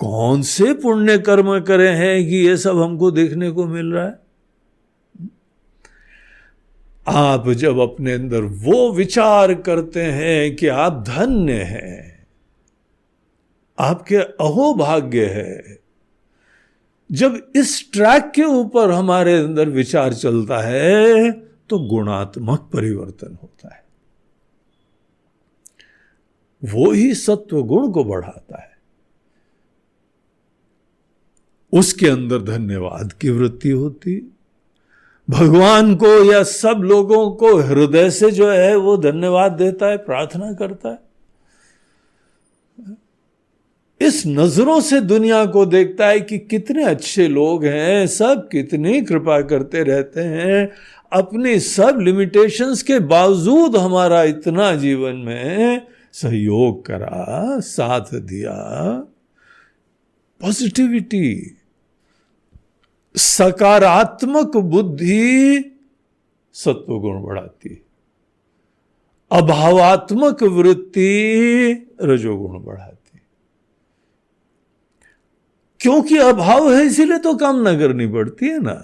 कौन से पुण्य कर्म करे हैं कि ये सब हमको देखने को मिल रहा है? आप जब अपने अंदर वो विचार करते हैं कि आप धन्य हैं, आपके अहोभाग्य है, जब इस ट्रैक के ऊपर हमारे अंदर विचार चलता है तो गुणात्मक परिवर्तन होता है। वो ही सत्व गुण को बढ़ाता है। उसके अंदर धन्यवाद की वृत्ति होती। भगवान को या सब लोगों को हृदय से जो है वो धन्यवाद देता है, प्रार्थना करता है। इस नजरों से दुनिया को देखता है कि कितने अच्छे लोग हैं, सब कितनी कृपा करते रहते हैं, अपनी सब लिमिटेशंस के बावजूद हमारा इतना जीवन में सहयोग करा, साथ दिया। पॉजिटिविटी, सकारात्मक बुद्धि सत्वगुण बढ़ाती, अभावात्मक वृत्ति रजोगुण बढ़ाती। क्योंकि अभाव है इसीलिए तो कामना करनी पड़ती है ना।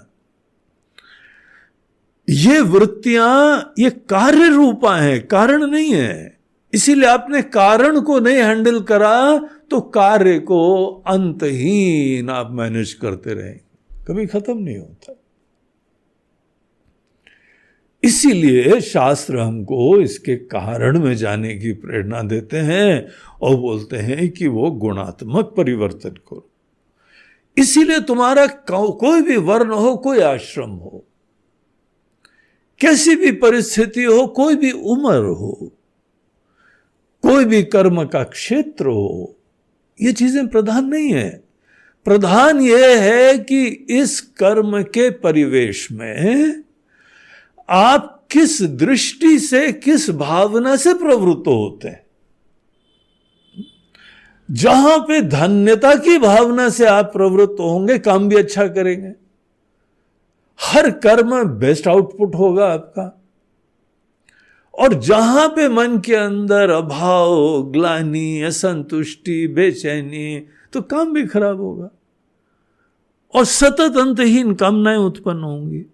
ये वृत्तियां ये कार्य रूपा हैं, कारण नहीं है। इसीलिए आपने कारण को नहीं हैंडल करा तो कार्य को अंतहीन आप मैनेज करते रहेंगे, कभी खत्म नहीं होता। इसीलिए शास्त्र हमको इसके कारण में जाने की प्रेरणा देते हैं और बोलते हैं कि वो गुणात्मक परिवर्तन करो। इसीलिए तुम्हारा कोई भी वर्ण हो, कोई आश्रम हो, कैसी भी परिस्थिति हो, कोई भी उम्र हो, कोई भी कर्म का क्षेत्र हो, ये चीजें प्रधान नहीं है। प्रधान यह है कि इस कर्म के परिवेश में आप किस दृष्टि से, किस भावना से प्रवृत्त होते हैं। जहां पे धन्यता की भावना से आप प्रवृत्त होंगे, काम भी अच्छा करेंगे, हर कर्म में बेस्ट आउटपुट होगा आपका। और जहां पे मन के अंदर अभाव, ग्लानि, असंतुष्टि, बेचैनी, तो काम भी खराब होगा और सतत अंतहीन कामनाएं उत्पन्न होंगी।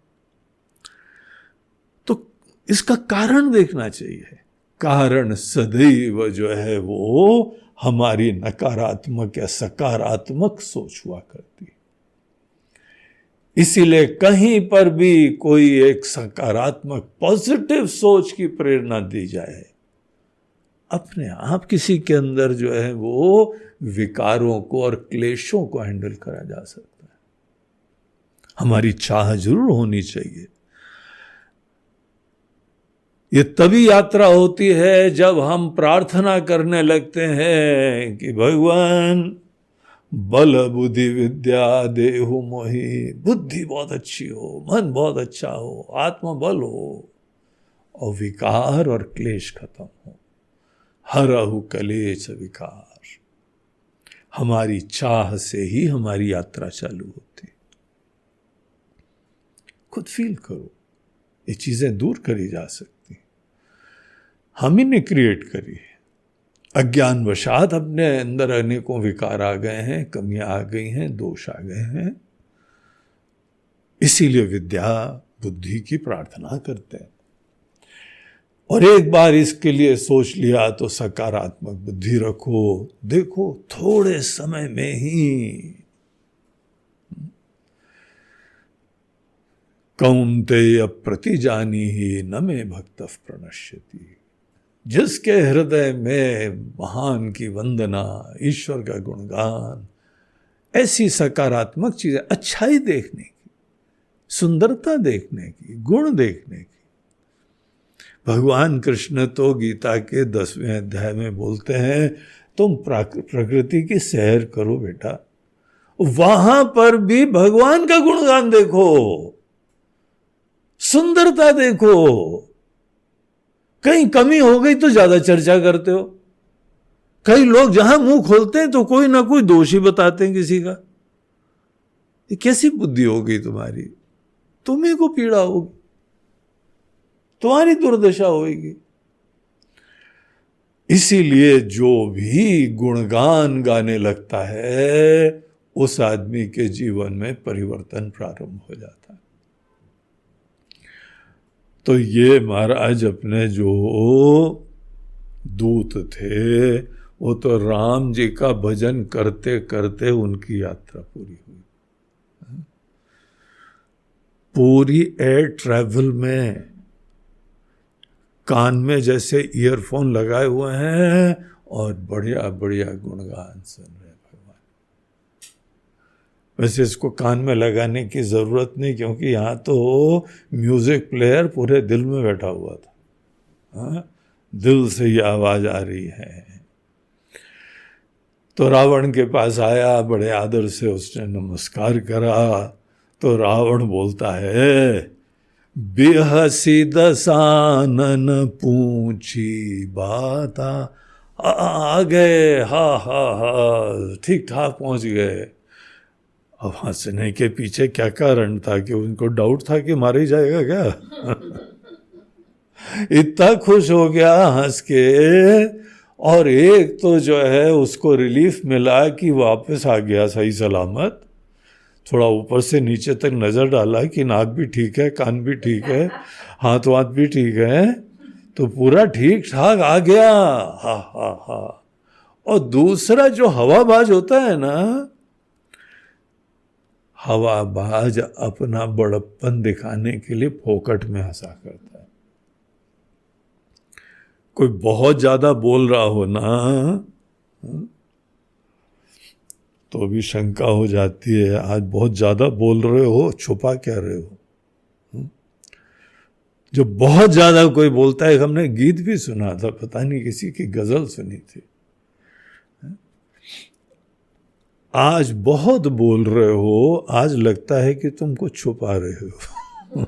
तो इसका कारण देखना चाहिए। कारण सदैव जो है वो हमारी नकारात्मक या सकारात्मक सोच हुआ करती। इसीलिए कहीं पर भी कोई एक सकारात्मक पॉजिटिव सोच की प्रेरणा दी जाए, अपने आप किसी के अंदर जो है वो विकारों को और क्लेशों को हैंडल करा जा सकता है। हमारी चाह जरूर होनी चाहिए। ये तभी यात्रा होती है जब हम प्रार्थना करने लगते हैं कि भगवान बल बुद्धि विद्या देहु मोहि, बुद्धि बहुत अच्छी हो, मन बहुत अच्छा हो, आत्मबल हो और विकार और क्लेश खत्म हो। हरहु कलेश विकार। हमारी चाह से ही हमारी यात्रा चालू होती। खुद फील करो, ये चीजें दूर करी जा सकती, हम ही ने क्रिएट करी है। अज्ञानवशात अपने अंदर अनेकों विकार आ गए हैं, कमियां आ गई हैं, दोष आ गए हैं। इसीलिए विद्या बुद्धि की प्रार्थना करते हैं। और एक बार इसके लिए सोच लिया तो सकारात्मक बुद्धि रखो, देखो थोड़े समय में ही कौन्तेय प्रतिजानीहि न मे भक्तः प्रणश्यति। जिसके हृदय में महान की वंदना, ईश्वर का गुणगान, ऐसी सकारात्मक चीजें, अच्छाई देखने की, सुंदरता देखने की, गुण देखने की। भगवान कृष्ण तो गीता के 10वें अध्याय में बोलते हैं, तुम प्रकृति की सैर करो बेटा, वहां पर भी भगवान का गुणगान देखो, सुंदरता देखो। कहीं कमी हो गई तो ज्यादा चर्चा करते हो। कई लोग जहां मुंह खोलते हैं तो कोई ना कोई दोषी बताते हैं किसी का। ये कैसी बुद्धि हो गई तुम्हारी? तुम्ही को पीड़ा होगी, तुम्हारी दुर्दशा होगी। इसीलिए जो भी गुणगान गाने लगता है उस आदमी के जीवन में परिवर्तन प्रारंभ हो जाता है। तो ये महाराज अपने जो दूत थे वो तो राम जी का भजन करते करते उनकी यात्रा पूरी हुई। पूरी एयर ट्रैवल में कान में जैसे ईयरफोन लगाए हुए हैं और बढ़िया बढ़िया गुणगान सुन रहे हैं भगवान। वैसे इसको कान में लगाने की जरूरत नहीं, क्योंकि यहाँ तो म्यूजिक प्लेयर पूरे दिल में बैठा हुआ था। हाँ? दिल से ये आवाज आ रही है। तो रावण के पास आया, बड़े आदर से उसने नमस्कार करा। तो रावण बोलता है, बेहसी दसानन पूछी बाता। आ गए, हा हा हा, ठीक ठाक पहुंच गए। अब हंसने के पीछे क्या कारण था? कि उनको डाउट था कि मारा ही जाएगा क्या? इतना खुश हो गया हंस के। और एक तो जो है उसको रिलीफ मिला कि वापस आ गया सही सलामत। थोड़ा ऊपर से नीचे तक नजर डाला कि नाक भी ठीक है, कान भी ठीक है, हाथ वाथ भी ठीक है, तो पूरा ठीक ठाक आ गया। हा हा हा। और दूसरा जो हवाबाज होता है ना, हवाबाज अपना बड़प्पन दिखाने के लिए फोकट में हंसा करता है। कोई बहुत ज्यादा बोल रहा हो ना तो भी शंका हो जाती है, आज बहुत ज्यादा बोल रहे हो, छुपा क्या रहे हो? जो बहुत ज्यादा कोई बोलता है, हमने गीत भी सुना था, पता नहीं किसी की गजल सुनी थी, आज बहुत बोल रहे हो, आज लगता है कि तुम कुछ छुपा रहे हो।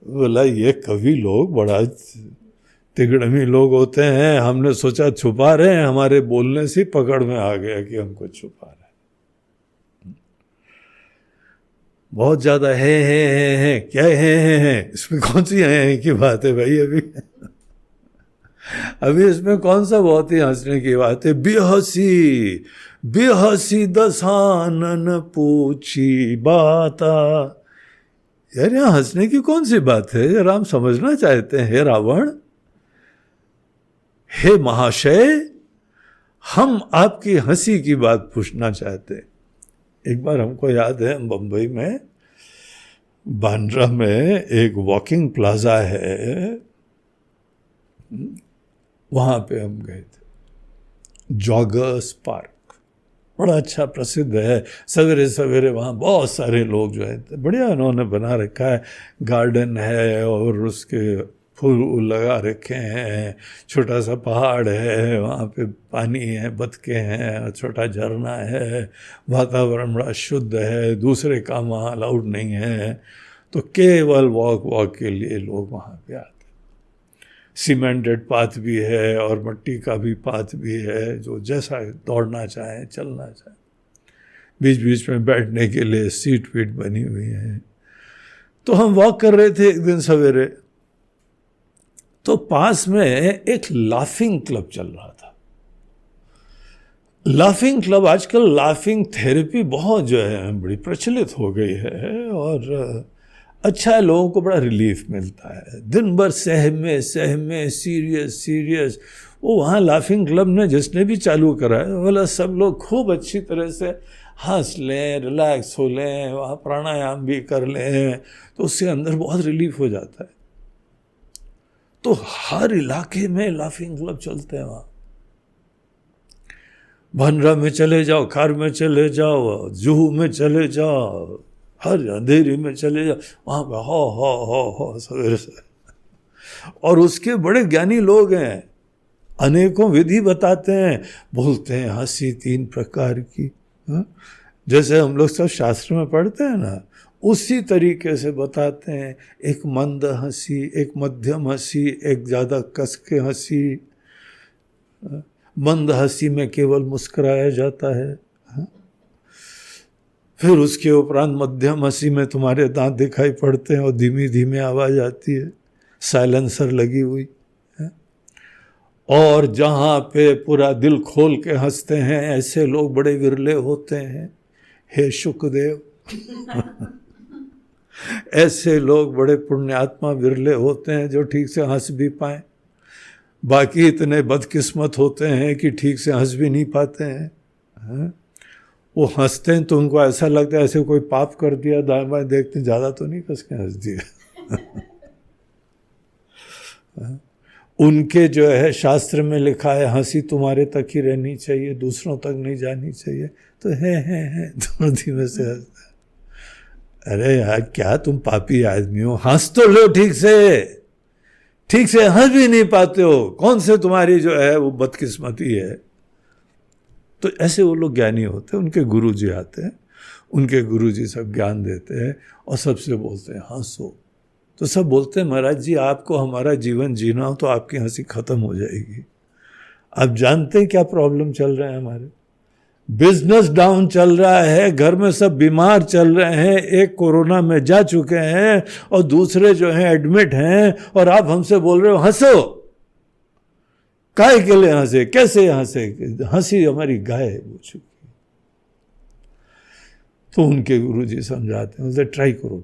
बोला ये कवि लोग बड़ा तिगड़मी लोग होते हैं, हमने सोचा छुपा रहे हैं, हमारे बोलने से पकड़ में आ गया कि हम कुछ छुपा रहे हैं। बहुत ज्यादा है क्या है, इसमें कौन सी है की बात है भाई? अभी इसमें कौन सा बहुत ही हंसने की बात है? बेहसी बेहसी दसानन पूछी बाता। यार यहाँ हंसने की कौन सी बात है? राम समझना चाहते हैं, हे रावण, हे महाशय, हम आपकी हंसी की बात पूछना चाहते हैं। एक बार हमको याद है, हम बंबई में बांद्रा में एक वॉकिंग प्लाजा है, वहां पे हम गए थे। जॉगर्स पार्क बड़ा अच्छा प्रसिद्ध है। सवेरे सवेरे वहाँ बहुत सारे लोग जो है, बढ़िया उन्होंने बना रखा है, गार्डन है और उसके फूल लगा रखे हैं, छोटा सा पहाड़ है, वहाँ पे पानी है, बतखें हैं और छोटा झरना है, वातावरण बड़ा शुद्ध है, दूसरे काम वहाँ अलाउड नहीं है। तो केवल वॉक के लिए लोग वहाँ पे आते हैं। सीमेंटेड पाथ भी है और मट्टी का भी पाथ भी है, जो जैसा दौड़ना चाहे, चलना चाहे। बीच बीच में बैठने के लिए सीट वीट बनी हुई है। तो हम वॉक कर रहे थे एक दिन सवेरे, तो पास में एक लाफिंग क्लब चल रहा था। लाफिंग क्लब, आजकल लाफिंग थेरेपी बहुत जो है बड़ी प्रचलित हो गई है, और अच्छा, लोगों को बड़ा रिलीफ मिलता है। दिन भर सहमे सीरियस सीरियस, वो वहाँ लाफिंग क्लब ने जिसने भी चालू करा है, बोला सब लोग खूब अच्छी तरह से हंस लें, रिलैक्स हो लें, वहाँ प्राणायाम भी कर लें, तो उससे अंदर बहुत रिलीफ हो जाता है। तो हर इलाके में लाफिंग क्लब चलते हैं। वहाँ भंडरा में चले जाओ, खार में चले जाओ, जुहू में चले जाओ, हर अंधेरी में चले जाओ, वहाँ पे हो सवेरे से। और उसके बड़े ज्ञानी लोग हैं, अनेकों विधि बताते हैं, बोलते हैं हंसी 3 प्रकार की, जैसे हम लोग सब शास्त्र में पढ़ते हैं ना, उसी तरीके से बताते हैं। एक मंद हंसी, एक मध्यम हंसी, एक ज़्यादा कस के हंसी। मंद हंसी में केवल मुस्कुराया जाता है, फिर उसके उपरांत मध्यम हंसी में तुम्हारे दांत दिखाई पड़ते हैं और धीमी धीमी आवाज़ आती है, साइलेंसर लगी हुई है। और जहाँ पे पूरा दिल खोल के हंसते हैं, ऐसे लोग बड़े विरले होते हैं, हे शुकदेव। ऐसे लोग बड़े पुण्यात्मा विरले होते हैं जो ठीक से हंस भी पाएं। बाकी इतने बदकिस्मत होते हैं कि ठीक से हंस भी नहीं पाते हैं। वो हंसते हैं तो उनको ऐसा लगता है ऐसे कोई पाप कर दिया, दाएं बाएं देखते हैं, ज़्यादा तो नहीं कस के हंस दिया। उनके जो है शास्त्र में लिखा है हंसी तुम्हारे तक ही रहनी चाहिए, दूसरों तक नहीं जानी चाहिए। तो है दोनों धीमे से हंसते। अरे यार क्या तुम पापी आदमी हो, हंस तो लो ठीक से हंस भी नहीं पाते हो, कौन से तुम्हारी जो है वो बदकिस्मती है। तो ऐसे वो लोग ज्ञानी होते हैं, उनके गुरुजी आते हैं, उनके गुरुजी सब ज्ञान देते हैं और सबसे बोलते हैं हंसो। तो सब बोलते हैं महाराज जी आपको हमारा जीवन जीना हो तो आपकी हंसी खत्म हो जाएगी। आप जानते हैं क्या प्रॉब्लम चल रहा है हमारे, बिजनेस डाउन चल रहा है, घर में सब बीमार चल रहे हैं, एक कोरोना में जा चुके हैं और दूसरे जो हैं एडमिट हैं, और आप हमसे बोल रहे हो हंसो। काहे के लिए हंसे, कैसे हंसे, हंसी हमारी गाय हो चुकी। तो उनके गुरुजी समझाते हैं, उसे ट्राई करो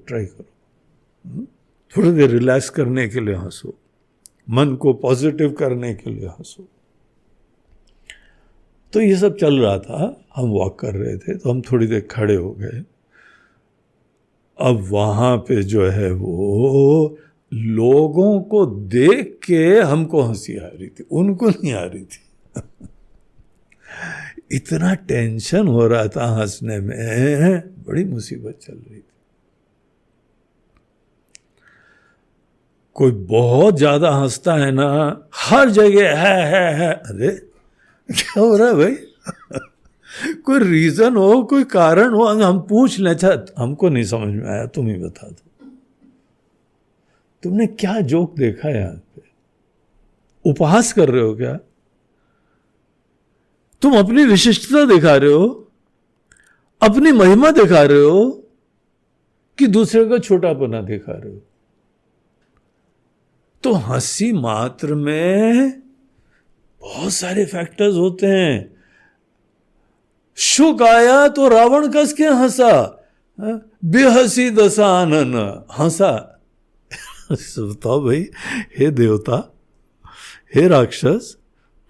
थोड़ी देर रिलैक्स करने के लिए हंसो, मन को पॉजिटिव करने के लिए हंसो। तो ये सब चल रहा था, हम वॉक कर रहे थे, तो हम थोड़ी देर खड़े हो गए। अब वहां पे जो है वो लोगों को देख के हमको हंसी आ रही थी, उनको नहीं आ रही थी। इतना टेंशन हो रहा था हंसने में, बड़ी मुसीबत चल रही थी। कोई बहुत ज्यादा हंसता है ना, हर जगह है। अरे क्या हो रहा है भाई? कोई रीजन हो, कोई कारण हो, हम पूछ लें। अच्छा हमको नहीं समझ में आया, तुम ही बता दो, तुमने क्या जोक देखा यहां पे? उपहास कर रहे हो क्या? तुम अपनी विशिष्टता दिखा रहे हो, अपनी महिमा दिखा रहे हो, कि दूसरे का छोटापना दिखा रहे हो? तो हंसी मात्र में बहुत सारे फैक्टर्स होते हैं। शुक आया तो रावण कस के हंसा, बेहसी दशानन हंसा। बताओ भाई, हे देवता, हे राक्षस,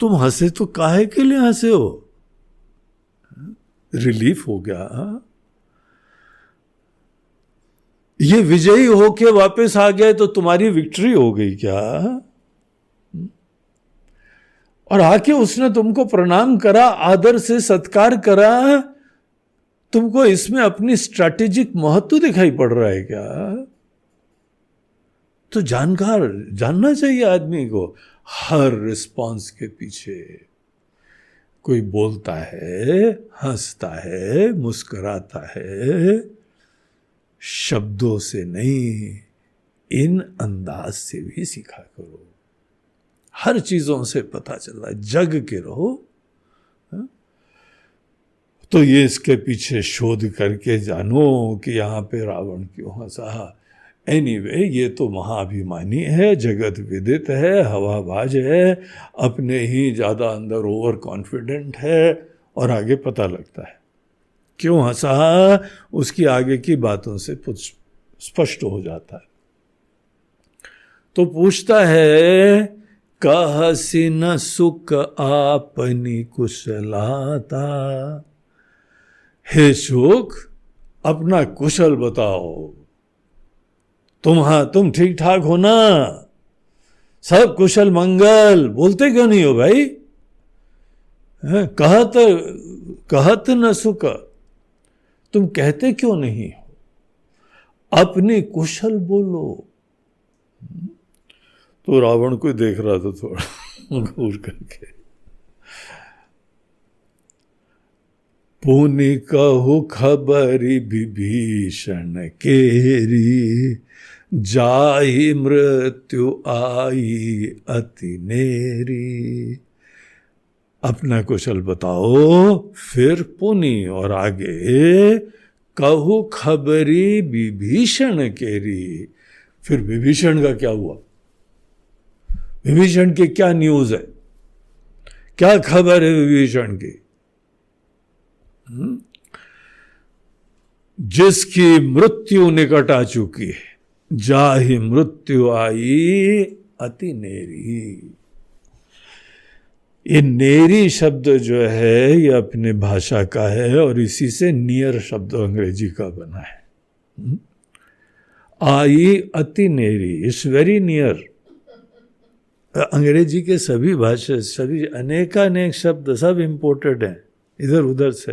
तुम हंसे तो काहे के लिए हंसे हो? रिलीफ हो गया, ये विजयी होके वापस आ गए तो तुम्हारी विक्ट्री हो गई क्या? और आके उसने तुमको प्रणाम करा, आदर से सत्कार करा, तुमको इसमें अपनी स्ट्रैटेजिक महत्व दिखाई पड़ रहा है क्या? तो जानना चाहिए आदमी को, हर रिस्पॉन्स के पीछे कोई बोलता है, हंसता है, मुस्कुराता है, शब्दों से नहीं, इन अंदाज से भी सीखा करो। हर चीजों से पता चल रहा है, जग के रहो। तो ये इसके पीछे शोध करके जानो कि यहां पे रावण क्यों हंसा। एनीवे, ये तो महाअभिमानी है, जगत विदित है, हवाबाज है, अपने ही ज्यादा अंदर ओवर कॉन्फिडेंट है, और आगे पता लगता है क्यों हंसा, उसकी आगे की बातों से कुछ स्पष्ट हो जाता है। तो पूछता है, कहसी न सुख आपनी कुशलाता, हे सुख अपना कुशल बताओ, तुम ठीक ठाक हो ना, सब कुशल मंगल, बोलते क्यों नहीं हो भाई? कहत न सुख, तुम कहते क्यों नहीं हो? अपनी कुशल बोलो। तो रावण को देख रहा था थोड़ा घूर करके। पुनि कहु खबरी विभीषण केरी, जाहि मृत्यु आई अति नेरी। अपना कुशल बताओ, फिर पुनि और आगे, कहु खबरी विभीषण केरी। फिर विभीषण का क्या हुआ? विभीषण की क्या न्यूज है? क्या खबर है विभीषण की? जिसकी मृत्यु निकट आ चुकी है, जाहि मृत्यु आई अति नेरी। ये नेरी शब्द जो है ये अपने भाषा का है और इसी से नियर शब्द अंग्रेजी का बना है। आई अति नेरी, इट्स वेरी नियर। अंग्रेजी के सभी भाषा, सभी अनेकानेक शब्द सब इंपोर्टेड हैं इधर उधर से।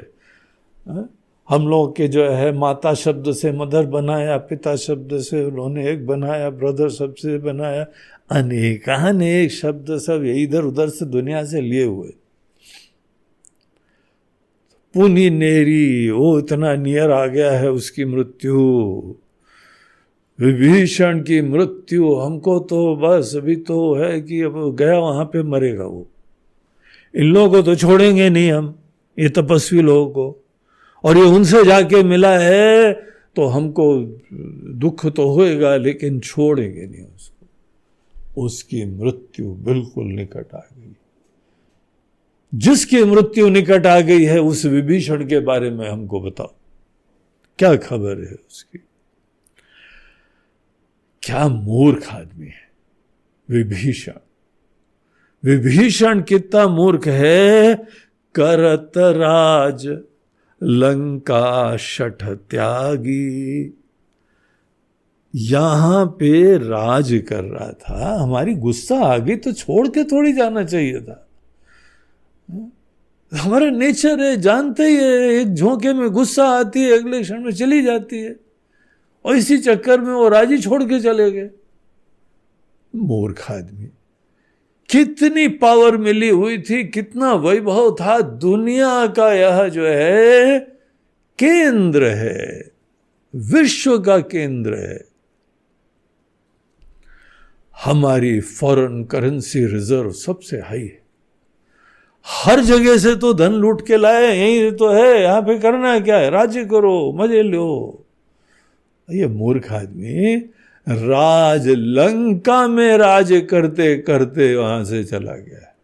हम लोग के जो है माता शब्द से मदर बनाया, पिता शब्द से उन्होंने एक बनाया, ब्रदर शब्द से बनाया, अनेक शब्द सब इधर उधर से दुनिया से लिए हुए। पुनि नेरी, वो इतना नियर आ गया है उसकी मृत्यु, विभीषण की मृत्यु। हमको तो बस अभी तो है कि अब गया वहां पे मरेगा वो। इन लोगों को तो छोड़ेंगे नहीं हम, ये तपस्वी लोगों को, और ये उनसे जाके मिला है तो हमको दुख तो होएगा लेकिन छोड़ेंगे नहीं उसको। उसकी मृत्यु बिल्कुल निकट आ गई। जिसकी मृत्यु निकट आ गई है उस विभीषण के बारे में हमको बताओ, क्या खबर है उसकी? क्या मूर्ख आदमी है विभीषण। विभीषण कितना मूर्ख है। करत राज लंका शठ त्यागी, यहां पे राज कर रहा था, हमारी गुस्सा आ गई तो छोड़ के थोड़ी जाना चाहिए था। हमारा नेचर है, जानते ही है, एक झोंके में गुस्सा आती है, अगले क्षण में चली जाती है, और इसी चक्कर में वो राजी छोड़ के चले गए। मूर्ख आदमी। कितनी पावर मिली हुई थी, कितना वैभव था, दुनिया का यह जो है केंद्र है, विश्व का केंद्र है। हमारी फॉरेन करेंसी रिजर्व सबसे हाई है, हर जगह से तो धन लूट के लाए, यही तो है, यहां पे करना क्या है, राज्य करो, मजे लो। ये मूर्ख आदमी राज लंका में राज करते करते वहां से चला गया,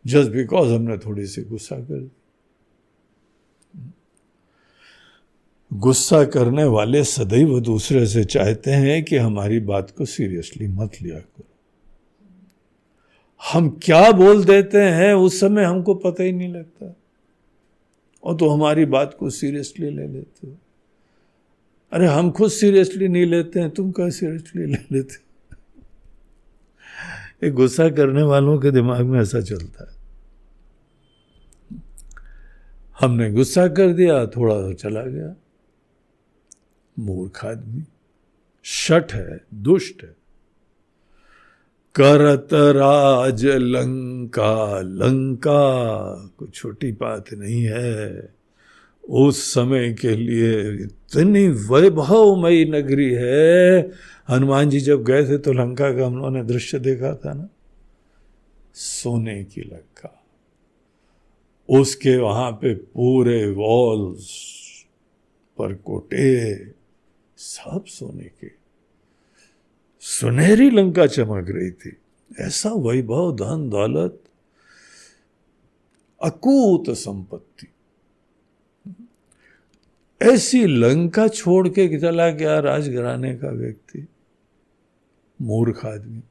जस्ट बिकॉज हमने थोड़ी सी गुस्सा कर दी। गुस्सा करने वाले सदैव दूसरे से चाहते हैं कि हमारी बात को सीरियसली मत लिया करो। हम क्या बोल देते हैं उस समय हमको पता ही नहीं लगता, और तो हमारी बात को सीरियसली ले लेते हो। अरे हम खुद सीरियसली नहीं लेते हैं, तुम क्या सीरियसली ले लेते? ये गुस्सा करने वालों के दिमाग में ऐसा चलता है। हमने गुस्सा कर दिया, थोड़ा सा चला गया। मूर्ख आदमी, शठ है, दुष्ट है। करत राज लंका, लंका कोई छोटी बात नहीं है। उस समय के लिए इतनी वैभवमयी नगरी है। हनुमान जी जब गए थे तो लंका का हम लोगों ने दृश्य देखा था ना, सोने की लंका। उसके वहां पे पूरे वॉल्स पर कोटे सब सोने के, सुनहरी लंका चमक रही थी। ऐसा वैभव, धन दौलत, अकूत संपत्ति। ऐसी लंका छोड़ के चला गया राजघराने का व्यक्ति, मूर्ख आदमी।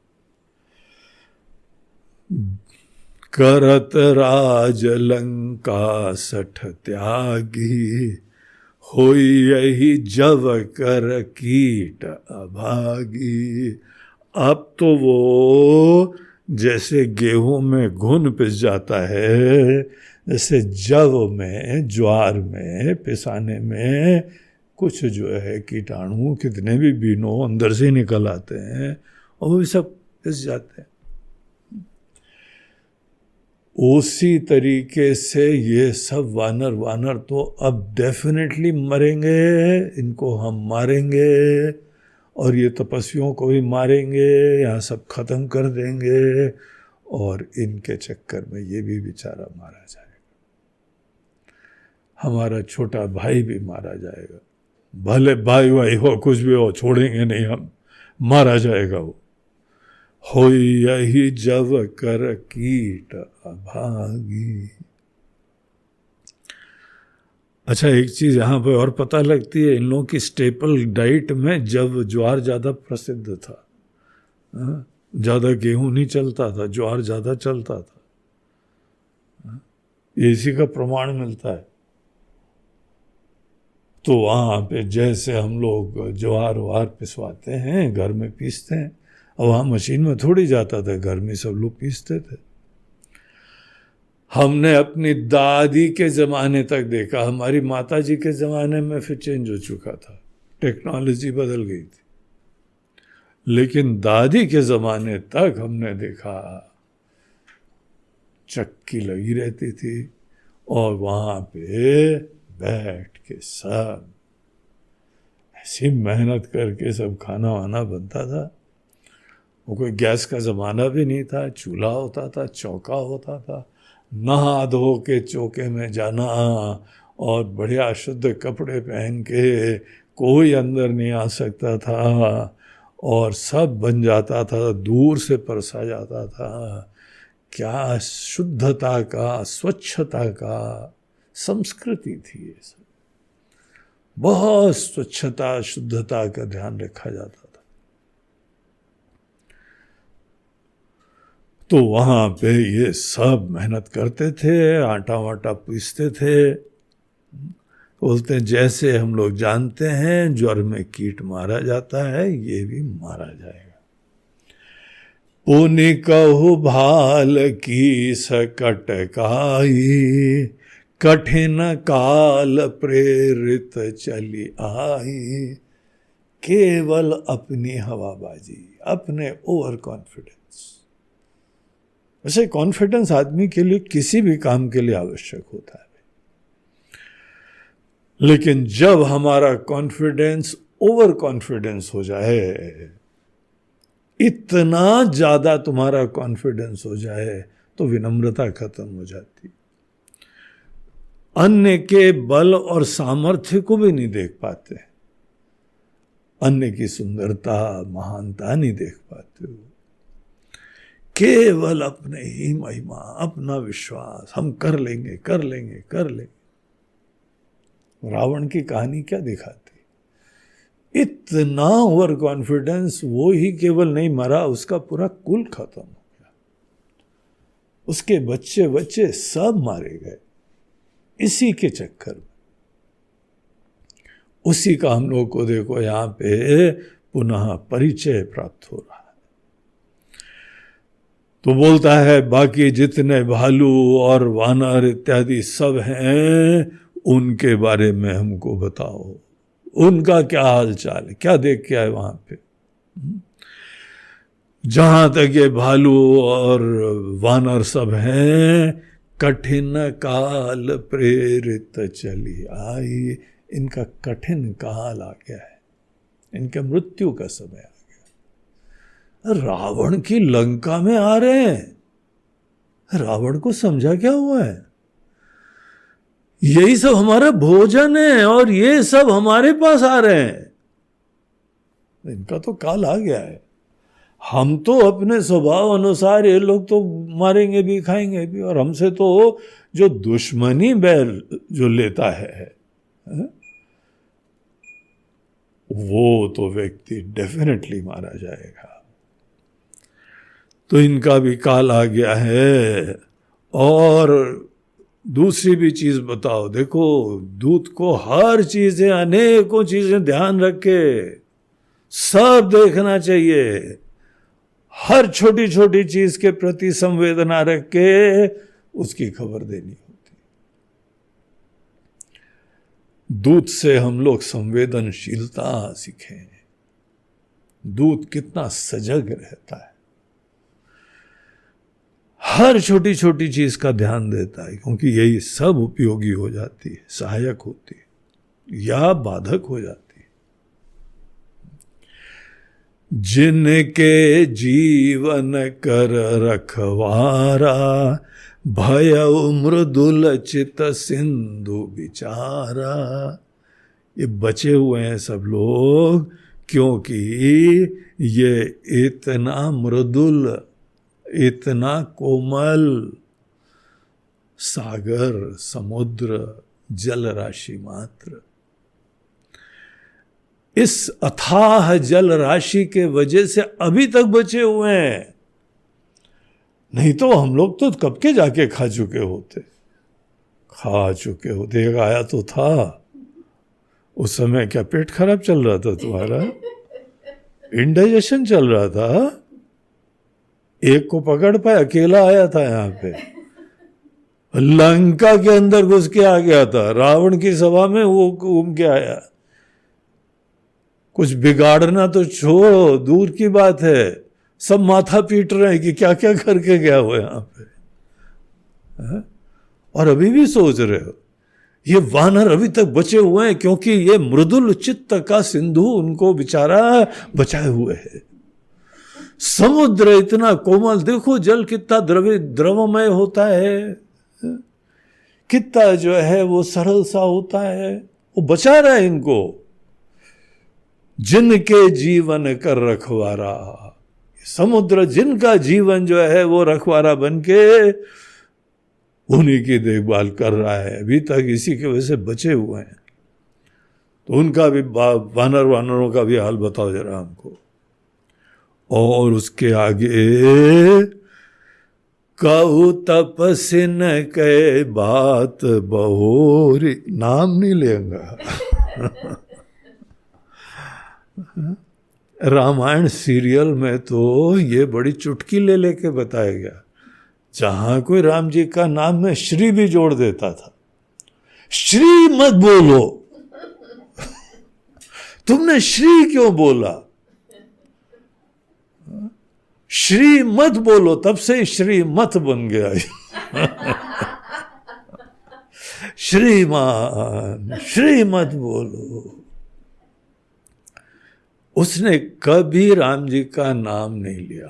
करत राज लंका सठ त्यागी, होई यही जब कर कीट अभागी। अब तो वो जैसे गेहूं में घुन पिस जाता है, जैसे जव में, ज्वार में पिसाने में कुछ जो है कीटाणु कितने भी बीनो अंदर से निकल आते हैं और वो भी सब पिस जाते हैं। उसी तरीके से ये सब वानर तो अब डेफिनेटली मरेंगे, इनको हम मारेंगे और ये तपस्वियों को भी मारेंगे, यहाँ सब खत्म कर देंगे और इनके चक्कर में ये भी बेचारा मारा जाएगा, हमारा छोटा भाई भी मारा जाएगा। भले भाई हो कुछ भी हो, छोड़ेंगे नहीं हम, मारा जाएगा वो। होई यही जब कर कीट अभागी। अच्छा, एक चीज यहाँ पे और पता लगती है, इन लोगों की स्टेपल डाइट में जब ज्वार ज्यादा प्रसिद्ध था, ज्यादा गेहूं नहीं चलता था, ज्वार ज्यादा चलता था। इसी का प्रमाण मिलता है। तो वहाँ पे जैसे हम लोग ज्वार वार पिसवाते हैं, घर में पीसते हैं, और वहाँ मशीन में थोड़ी जाता था, घर में सब लोग पीसते थे। हमने अपनी दादी के ज़माने तक देखा, हमारी माता जी के ज़माने में फिर चेंज हो चुका था, टेक्नोलॉजी बदल गई थी, लेकिन दादी के ज़माने तक हमने देखा चक्की लगी रहती थी और वहाँ पे बैठ के सब ऐसी मेहनत करके सब खाना वाना बनता था। वो कोई गैस का ज़माना भी नहीं था, चूल्हा होता था, चौका होता था, नहा धो के चौके में जाना और बढ़िया शुद्ध कपड़े पहन के, कोई अंदर नहीं आ सकता था और सब बन जाता था, दूर से परसा जाता था। क्या शुद्धता का, स्वच्छता का संस्कृति थी ये सब। बहुत स्वच्छता शुद्धता का ध्यान रखा जाता था। तो वहाँ पे ये सब मेहनत करते थे, आटा वाटा पीसते थे। बोलते हैं जैसे हम लोग जानते हैं ज्वर में कीट मारा जाता है, ये भी मारा जाएगा। पुनि कहु भाल की सकट काई, कठिन काल प्रेरित चली आई। केवल अपनी हवाबाजी, अपने ओवर कॉन्फिडेंस। वैसे कॉन्फिडेंस आदमी के लिए किसी भी काम के लिए आवश्यक होता है, लेकिन जब हमारा कॉन्फिडेंस ओवर कॉन्फिडेंस हो जाए, इतना ज्यादा तुम्हारा कॉन्फिडेंस हो जाए, तो विनम्रता खत्म हो जाती। अन्य के बल और सामर्थ्य को भी नहीं देख पाते, अन्य की सुंदरता महानता नहीं देख पाते हो। केवल अपने ही महिमा, अपना विश्वास, हम कर लेंगे कर लेंगे कर लेंगे। रावण की कहानी क्या दिखाती? इतना ओवर कॉन्फिडेंस, वो ही केवल नहीं मरा, उसका पूरा कुल खत्म हो गया, उसके बच्चे बच्चे सब मारे गए इसी के चक्कर में। उसी का हम लोग को देखो यहाँ पे पुनः परिचय प्राप्त हो रहा है। तो बोलता है बाकी जितने भालू और वानर इत्यादि सब हैं, उनके बारे में हमको बताओ, उनका क्या हाल चाल है, क्या देख के आए वहां पे। जहां तक ये भालू और वानर सब हैं, कठिन काल प्रेरित चली आई। इनका कठिन काल आ गया है, इनके मृत्यु का समय आ गया। रावण की लंका में आ रहे हैं, रावण को समझा क्या हुआ है? यही सब हमारा भोजन है और ये सब हमारे पास आ रहे हैं। इनका तो काल आ गया है। हम तो अपने स्वभाव अनुसार, ये लोग तो मारेंगे भी खाएंगे भी, और हमसे तो जो दुश्मनी बैर जो लेता है, वो तो व्यक्ति डेफिनेटली मारा जाएगा। तो इनका भी काल आ गया है। और दूसरी भी चीज बताओ, देखो दूत को हर चीजें, अनेकों चीजें ध्यान रखे, सब देखना चाहिए, हर छोटी छोटी चीज के प्रति संवेदना रख के उसकी खबर देनी होती। दूत से हम लोग संवेदनशीलता सीखें। दूत कितना सजग रहता है, हर छोटी छोटी चीज का ध्यान देता है, क्योंकि यही सब उपयोगी हो जाती है, सहायक होती है या बाधक हो जाती है। जिनके जीवन कर रखवारा, भय मृदुल चित सिंधु बिचारा। ये बचे हुए हैं सब लोग क्योंकि ये इतना मृदुल, इतना कोमल सागर, समुद्र, जल राशि मात्र, इस अथाह जल राशि के वजह से अभी तक बचे हुए हैं। नहीं तो हम लोग तो कब के जाके खा चुके होते। एक आया तो था, उस समय क्या पेट खराब चल रहा था तुम्हारा? इंडाइजेशन चल रहा था। एक को पकड़ पाया, अकेला आया था यहाँ पे, लंका के अंदर घुस के आ गया था, रावण की सभा में वो घूम के आया। कुछ बिगाड़ना तो छोड़ो, दूर की बात है, सब माथा पीट रहे हैं कि क्या क्या करके गया हो यहाँ पे है? और अभी भी सोच रहे हो। ये वानर अभी तक बचे हुए हैं क्योंकि ये मृदुल चित्त का सिंधु उनको बेचारा बचाए हुए है। समुद्र इतना कोमल, देखो जल कितना द्रवमय होता है, कितना जो है वो सरल सा होता है, वो बचा रहा है इनको। जिनके जीवन कर रखवारा, समुद्र जिनका जीवन जो है वो रखवारा बनके उन्हीं की देखभाल कर रहा है, अभी तक इसी की वजह से बचे हुए हैं। तो उनका भी वानरों का भी हाल बताओ जरा हमको। और उसके आगे, कहु तपसिन के बात बहोरी, नाम नहीं लेगा। रामायण सीरियल में तो ये बड़ी चुटकी ले लेके बताया गया, जहां कोई राम जी का नाम में श्री भी जोड़ देता था। श्री मत बोलो, तुमने श्री क्यों बोला? श्री मत बोलो, तब से श्री मत बन गया। श्रीमान, श्री मत बोलो। उसने कभी राम जी का नाम नहीं लिया।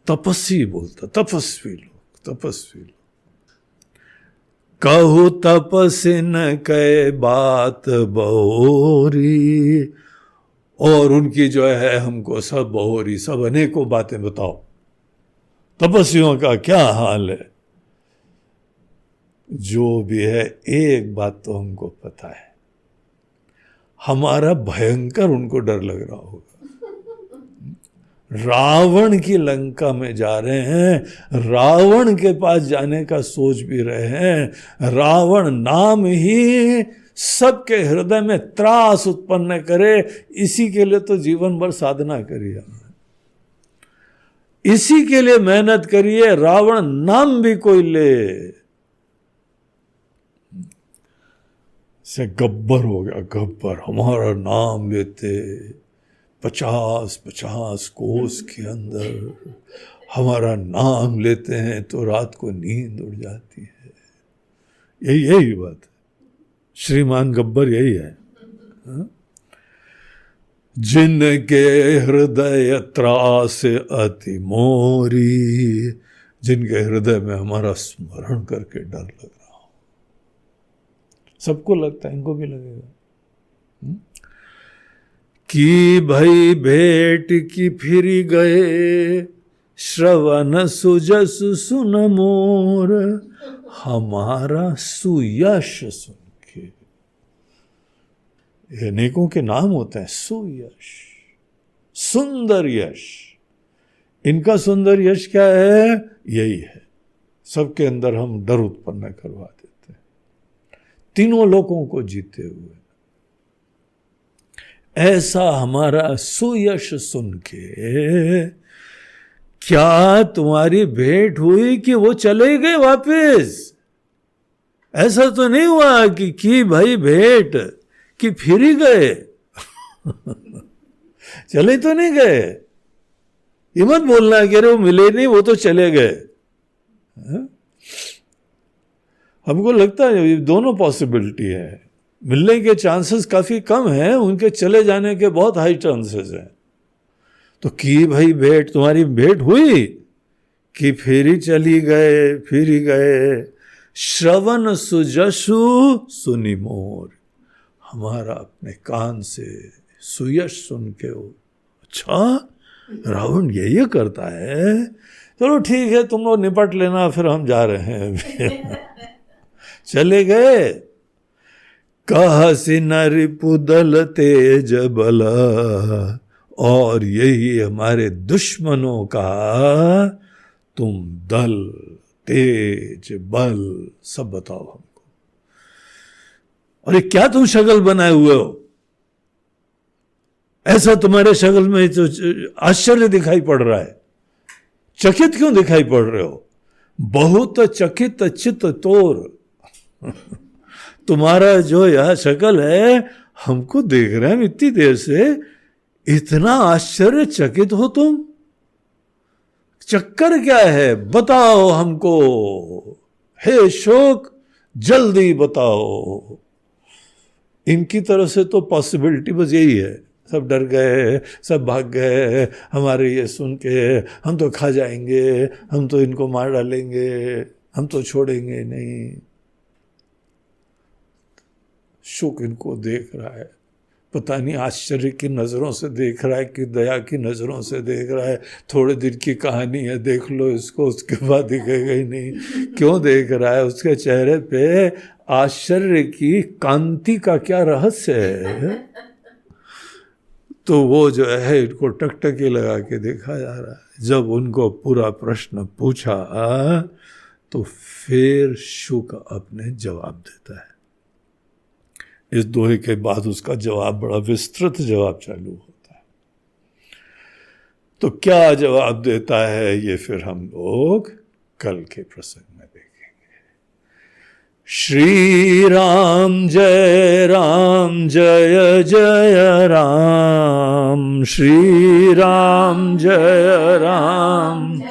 तपस्वी बोलता, तपस्वी लोग, तपस्वी लोग। कहु तपसिन कै बात बहोरी, और उनकी जो है हमको सब बहोरी, सब अनेकों बातें बताओ। तपस्वियों का क्या हाल है? जो भी है, एक बात तो हमको पता है, हमारा भयंकर उनको डर लग रहा होगा। रावण की लंका में जा रहे हैं, रावण के पास जाने का सोच भी रहे हैं। रावण नाम ही सबके हृदय में त्रास उत्पन्न करे, इसी के लिए तो जीवन भर साधना करी हमने, इसी के लिए मेहनत करिए। रावण नाम भी कोई ले, से गब्बर हो गया, गब्बर। हमारा नाम लेते 50-50 कोस के अंदर हमारा नाम लेते हैं तो रात को नींद उड़ जाती है। यही बात है, श्रीमान गब्बर यही है। जिनके हृदय त्रास अति मोरी, जिनके हृदय में हमारा स्मरण करके डर लग रहा हो। सबको लगता है, इनको भी लगेगा कि भाई भेंट की फिर गए, श्रवण सुजस सुन मोर, हमारा सुयश सुन के। ये नेकों के नाम होते हैं। सुयश, सुंदर यश। इनका सुंदर यश क्या है? यही है, सबके अंदर हम डर उत्पन्न करवा देते हैं, तीनों लोगों को जीते हुए। ऐसा हमारा सुयश सुन के क्या तुम्हारी भेंट हुई कि वो चले गए वापस? ऐसा तो नहीं हुआ कि भाई भेंट कि फिर ही गए चले तो नहीं गए। ये मत बोलना कि अरे वो मिले नहीं, वो तो चले गए। हमको लगता है ये दोनों पॉसिबिलिटी है, मिलने के चांसेस काफी कम हैं, उनके चले जाने के बहुत हाई चांसेस हैं। तो की भाई भेंट, तुम्हारी भेंट हुई कि फिर ही चली गए, फिर ही गए। श्रवण सुजसु सुनि मोर, हमारा अपने कान से सुयश सुन के हो, अच्छा रावण ये करता है, चलो ठीक है तुम लोग निपट लेना, फिर हम जा रहे हैं चले गए। कहसी न रिपुदल तेज बल, और यही हमारे दुश्मनों का तुम दल, तेज, बल सब बताओ हमको। और ये क्या तुम शक्ल बनाए हुए हो? ऐसा तुम्हारे शक्ल में तो आश्चर्य दिखाई पड़ रहा है, चकित क्यों दिखाई पड़ रहे हो? बहुत चकित चित तोर तुम्हारा जो यह शक्ल है, हमको देख रहे हैं इतनी देर से, इतना आश्चर्यचकित हो तुम, चक्कर क्या है? बताओ हमको, हे शोक जल्दी बताओ। इनकी तरफ से तो पॉसिबिलिटी बस यही है, सब डर गए, सब भाग गए, हमारे ये सुन के हम तो खा जाएंगे, हम तो इनको मार डालेंगे, हम तो छोड़ेंगे नहीं। शुक इनको देख रहा है, पता नहीं आश्चर्य की नज़रों से देख रहा है कि दया की नज़रों से देख रहा है। थोड़े दिन की कहानी है, देख लो इसको, उसके बाद दिखेगा ही नहीं। क्यों देख रहा है? उसके चेहरे पे आश्चर्य की कांति का क्या रहस्य है? तो वो जो है इनको टकटकी लगा के देखा जा रहा है। जब उनको पूरा प्रश्न पूछा तो फिर शुक अपने जवाब देता है। इस दोहे के बाद उसका जवाब बड़ा विस्तृत जवाब चालू होता है। तो क्या जवाब देता है ये फिर हम लोग कल के प्रसंग में देखेंगे। श्री राम जय जय राम, श्री राम जय राम,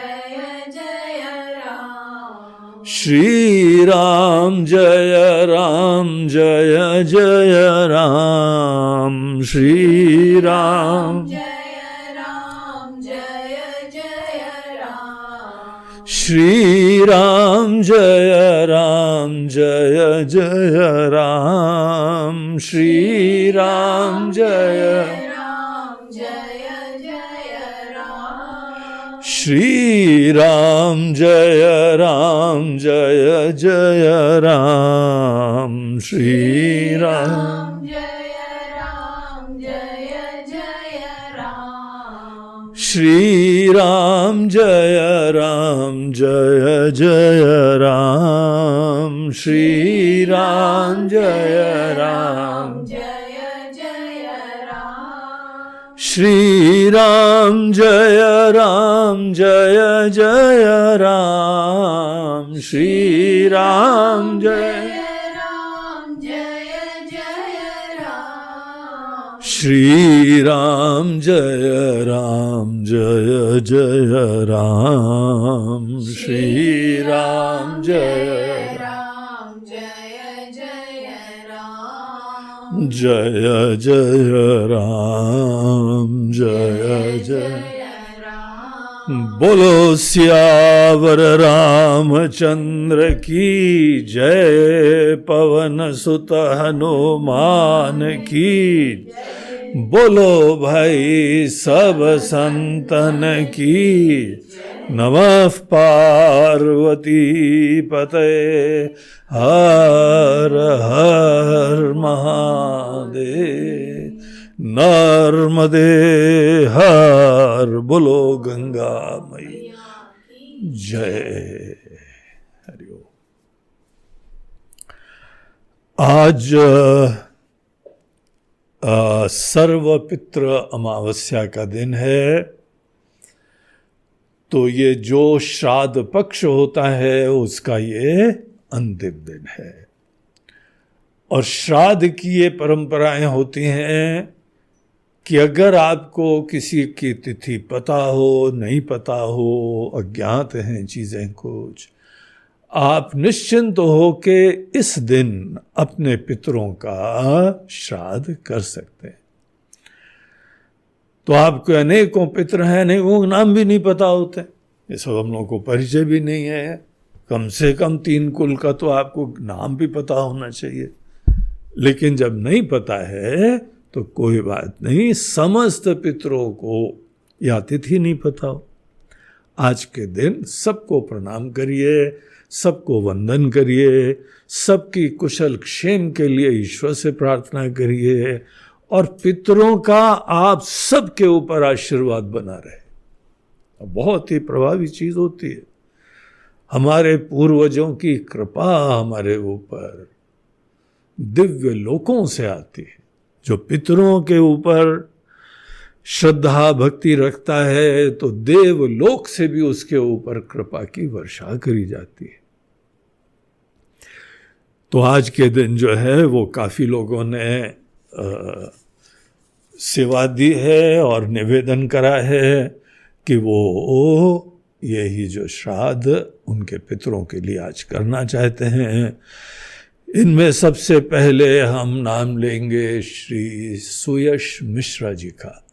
श्री राम जय जय राम, श्री राम जय जय राम, श्री राम जय जय राम, श्री राम जय श्री राम जय जय राम, श्री राम जय जय राम, श्री राम जय जय राम, श्री राम जय जय राम, श्री राम जय जय राम, श्री राम जय जय राम, श्री राम जय जय राम, श्री राम जय जय राम, जय जय बोलो सियावर रामचंद्र की जय, पवन सुत हनुमान की, बोलो भाई सब संतन की नमः पार्वती पतये हर हर महादेव। नर्मदे हर बोलो गंगा मैया जय। हरिओम। आज सर्वपित्र अमावस्या का दिन है, तो ये जो श्राद्ध पक्ष होता है उसका ये अंतिम दिन है। और श्राद्ध की ये परंपराएं होती हैं कि अगर आपको किसी की तिथि पता हो, नहीं पता हो, अज्ञात हैं चीज़ें कुछ, आप निश्चिंत हो के इस दिन अपने पितरों का श्राद्ध कर सकते हैं। तो आपको अनेकों पितर हैं, अनेकों के नाम भी नहीं पता होते, ये सब हम लोगों को परिचय भी नहीं है। कम से कम 3 कुल का तो आपको नाम भी पता होना चाहिए। लेकिन जब नहीं पता है तो कोई बात नहीं, समस्त पितरों को या तिथि नहीं पता हो, आज के दिन सबको प्रणाम करिए, सबको वंदन करिए, सबकी कुशल क्षेम के लिए ईश्वर से प्रार्थना करिए, और पितरों का आप सबके ऊपर आशीर्वाद बना रहे। बहुत ही प्रभावी चीज होती है। हमारे पूर्वजों की कृपा हमारे ऊपर दिव्य लोकों से आती है। जो पितरों के ऊपर श्रद्धा भक्ति रखता है तो देवलोक से भी उसके ऊपर कृपा की वर्षा करी जाती है। तो आज के दिन जो है वो काफी लोगों ने सेवा दी है और निवेदन करा है कि वो यही जो श्राद्ध उनके पितरों के लिए आज करना चाहते हैं। इनमें सबसे पहले हम नाम लेंगे श्री सुयश मिश्रा जी का।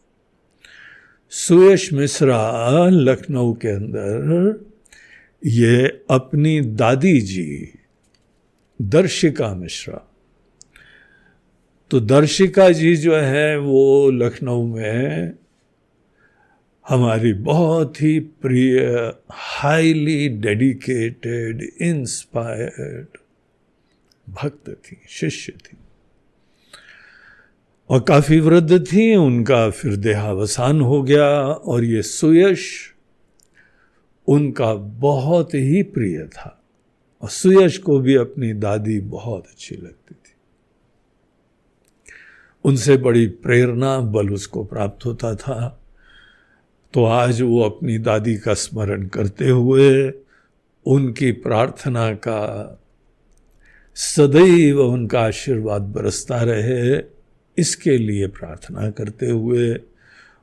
सुयश मिश्रा लखनऊ के अंदर ये अपनी दादी जी दर्शिका मिश्रा, तो दर्शिका जी जो है वो लखनऊ में हमारी बहुत ही प्रिय, हाईली डेडिकेटेड, इंस्पायर्ड भक्त थी, शिष्य थी, और काफी वृद्ध थी। उनका फिर देहावसान हो गया, और ये सुयश उनका बहुत ही प्रिय था, और सुयश को भी अपनी दादी बहुत अच्छी लगती थी। उनसे बड़ी प्रेरणा बल उसको प्राप्त होता था। तो आज वो अपनी दादी का स्मरण करते हुए उनकी प्रार्थना का सदैव उनका आशीर्वाद बरसता रहे, इसके लिए प्रार्थना करते हुए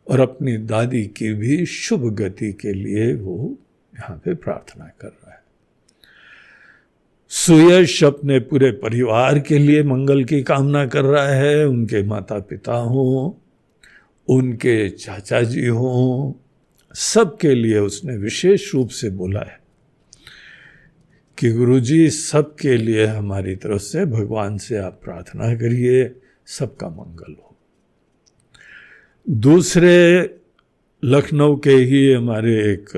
और अपनी दादी की भी शुभ गति के लिए वो यहाँ पे प्रार्थना कर रहा है। सुयश अपने पूरे परिवार के लिए मंगल की कामना कर रहा है। उनके माता पिता हों, उनके चाचा जी हों, सबके लिए उसने विशेष रूप से बोला है कि गुरुजी सबके लिए हमारी तरफ से भगवान से आप प्रार्थना करिए, सबका मंगल हो। दूसरे लखनऊ के ही हमारे एक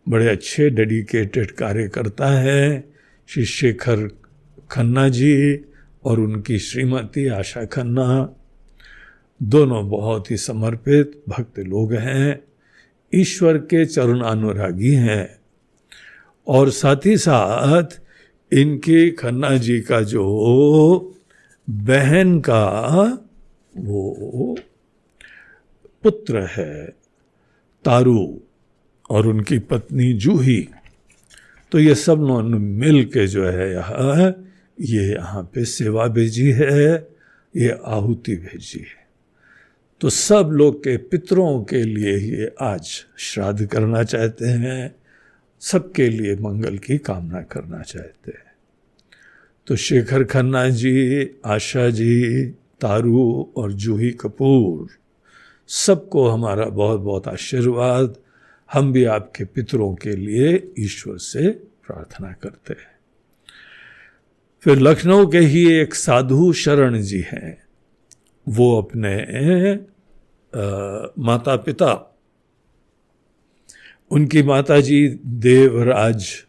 बड़े अच्छे डेडिकेटेड कार्यकर्ता हैं श्री शेखर खन्ना जी और उनकी श्रीमती आशा खन्ना। दोनों बहुत ही समर्पित भक्त लोग हैं, ईश्वर के चरणानुरागी हैं, और साथ ही साथ इनके खन्ना जी का जो बहन का वो पुत्र है तारू और उनकी पत्नी जूही, तो ये सब लोग मिल के जो है यहाँ पे सेवा भेजी है, ये आहुति भेजी है। तो सब लोग के पितरों के लिए ये आज श्राद्ध करना चाहते हैं, सबके लिए मंगल की कामना करना चाहते हैं। तो शेखर खन्ना जी, आशा जी, तारू और जूही कपूर, सबको हमारा बहुत बहुत आशीर्वाद। हम भी आपके पितरों के लिए ईश्वर से प्रार्थना करते हैं। फिर लखनऊ के ही एक साधु शरण जी हैं, वो अपने माता पिता उनकी माताजी देवराजी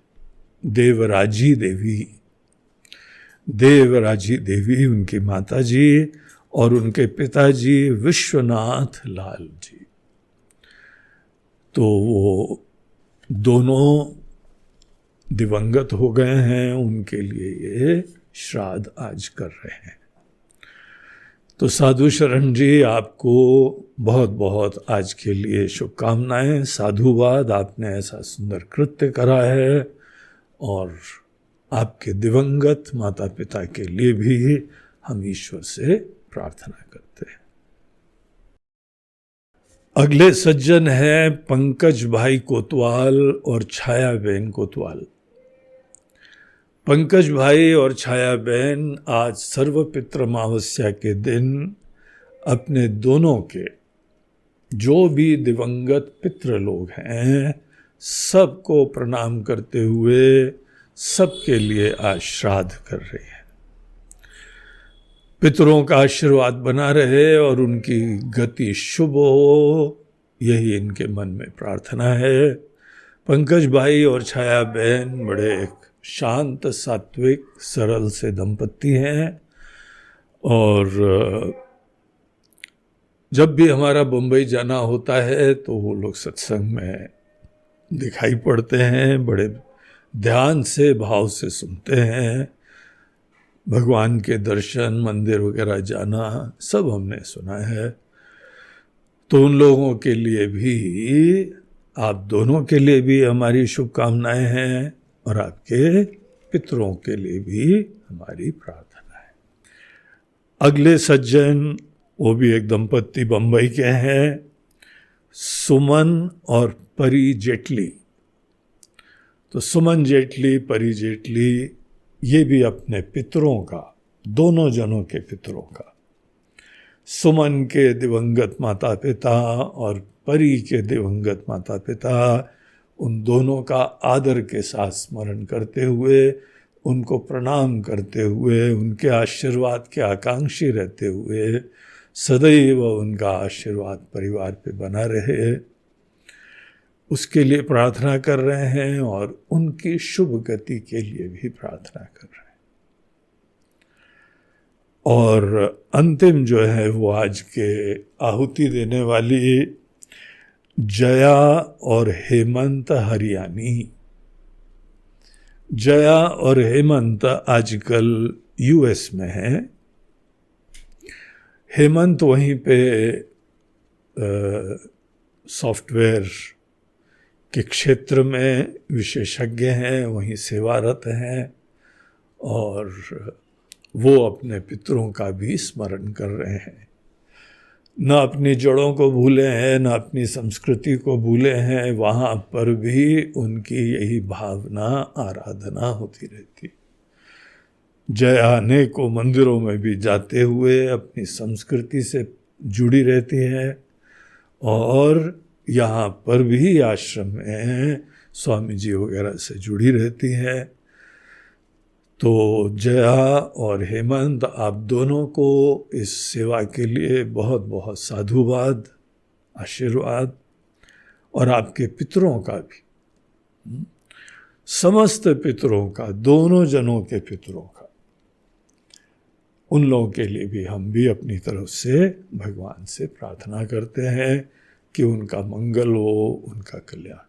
देवी उनकी माताजी, और उनके पिताजी विश्वनाथ लाल जी। तो वो दोनों दिवंगत हो गए हैं, उनके लिए ये श्राद्ध आज कर रहे हैं। तो साधु शरण जी, आपको बहुत बहुत आज के लिए शुभकामनाएं, साधुवाद। आपने ऐसा सुंदर कृत्य करा है, और आपके दिवंगत माता पिता के लिए भी हम ईश्वर से प्रार्थना करते हैं। अगले सज्जन हैं पंकज भाई कोतवाल और छाया बहन कोतवाल। पंकज भाई और छाया बहन आज सर्वपित्र अमावस्या के दिन अपने दोनों के जो भी दिवंगत पितृ लोग हैं सबको प्रणाम करते हुए सबके लिए आज श्राद्ध कर रहे हैं। पितरों का आशीर्वाद बना रहे और उनकी गति शुभ हो, यही इनके मन में प्रार्थना है। पंकज भाई और छाया बहन बड़े एक शांत, सात्विक, सरल से दंपति हैं, और जब भी हमारा बम्बई जाना होता है तो वो लोग सत्संग में दिखाई पड़ते हैं, बड़े ध्यान से, भाव से सुनते हैं। भगवान के दर्शन, मंदिर वगैरह जाना सब हमने सुना है। तो उन लोगों के लिए भी, आप दोनों के लिए भी हमारी शुभकामनाएं हैं, और आपके पितरों के लिए भी हमारी प्रार्थना है। अगले सज्जन, वो भी एक दंपत्ति बंबई के हैं, सुमन और परी जेटली। तो सुमन जेटली, परी जेटली, ये भी अपने पितरों का, दोनों जनों के पितरों का, सुमन के दिवंगत माता पिता और परी के दिवंगत माता पिता, उन दोनों का आदर के साथ स्मरण करते हुए, उनको प्रणाम करते हुए, उनके आशीर्वाद के आकांक्षी रहते हुए, सदैव उनका आशीर्वाद परिवार पे बना रहे, उसके लिए प्रार्थना कर रहे हैं, और उनकी शुभ गति के लिए भी प्रार्थना कर रहे हैं। और अंतिम जो है वो आज के आहुति देने वाली जया और हेमंत हरियाणी। जया और हेमंत आजकल यूएस में हैं। हेमंत वहीं पे सॉफ्टवेयर के क्षेत्र में विशेषज्ञ हैं, वहीं सेवारत हैं, और वो अपने पितरों का भी स्मरण कर रहे हैं। न अपनी जड़ों को भूले हैं, न अपनी संस्कृति को भूले हैं, वहाँ पर भी उनकी यही भावना, आराधना होती रहती। जया अनेकों मंदिरों में भी जाते हुए अपनी संस्कृति से जुड़ी रहती है, और यहाँ पर भी आश्रम में स्वामी जी वगैरह से जुड़ी रहती है। तो जया और हेमंत, आप दोनों को इस सेवा के लिए बहुत बहुत साधुवाद, आशीर्वाद, और आपके पितरों का भी, समस्त पितरों का, दोनों जनों के पितरों का, उन लोगों के लिए भी हम भी अपनी तरफ से भगवान से प्रार्थना करते हैं कि उनका मंगल हो, उनका कल्याण।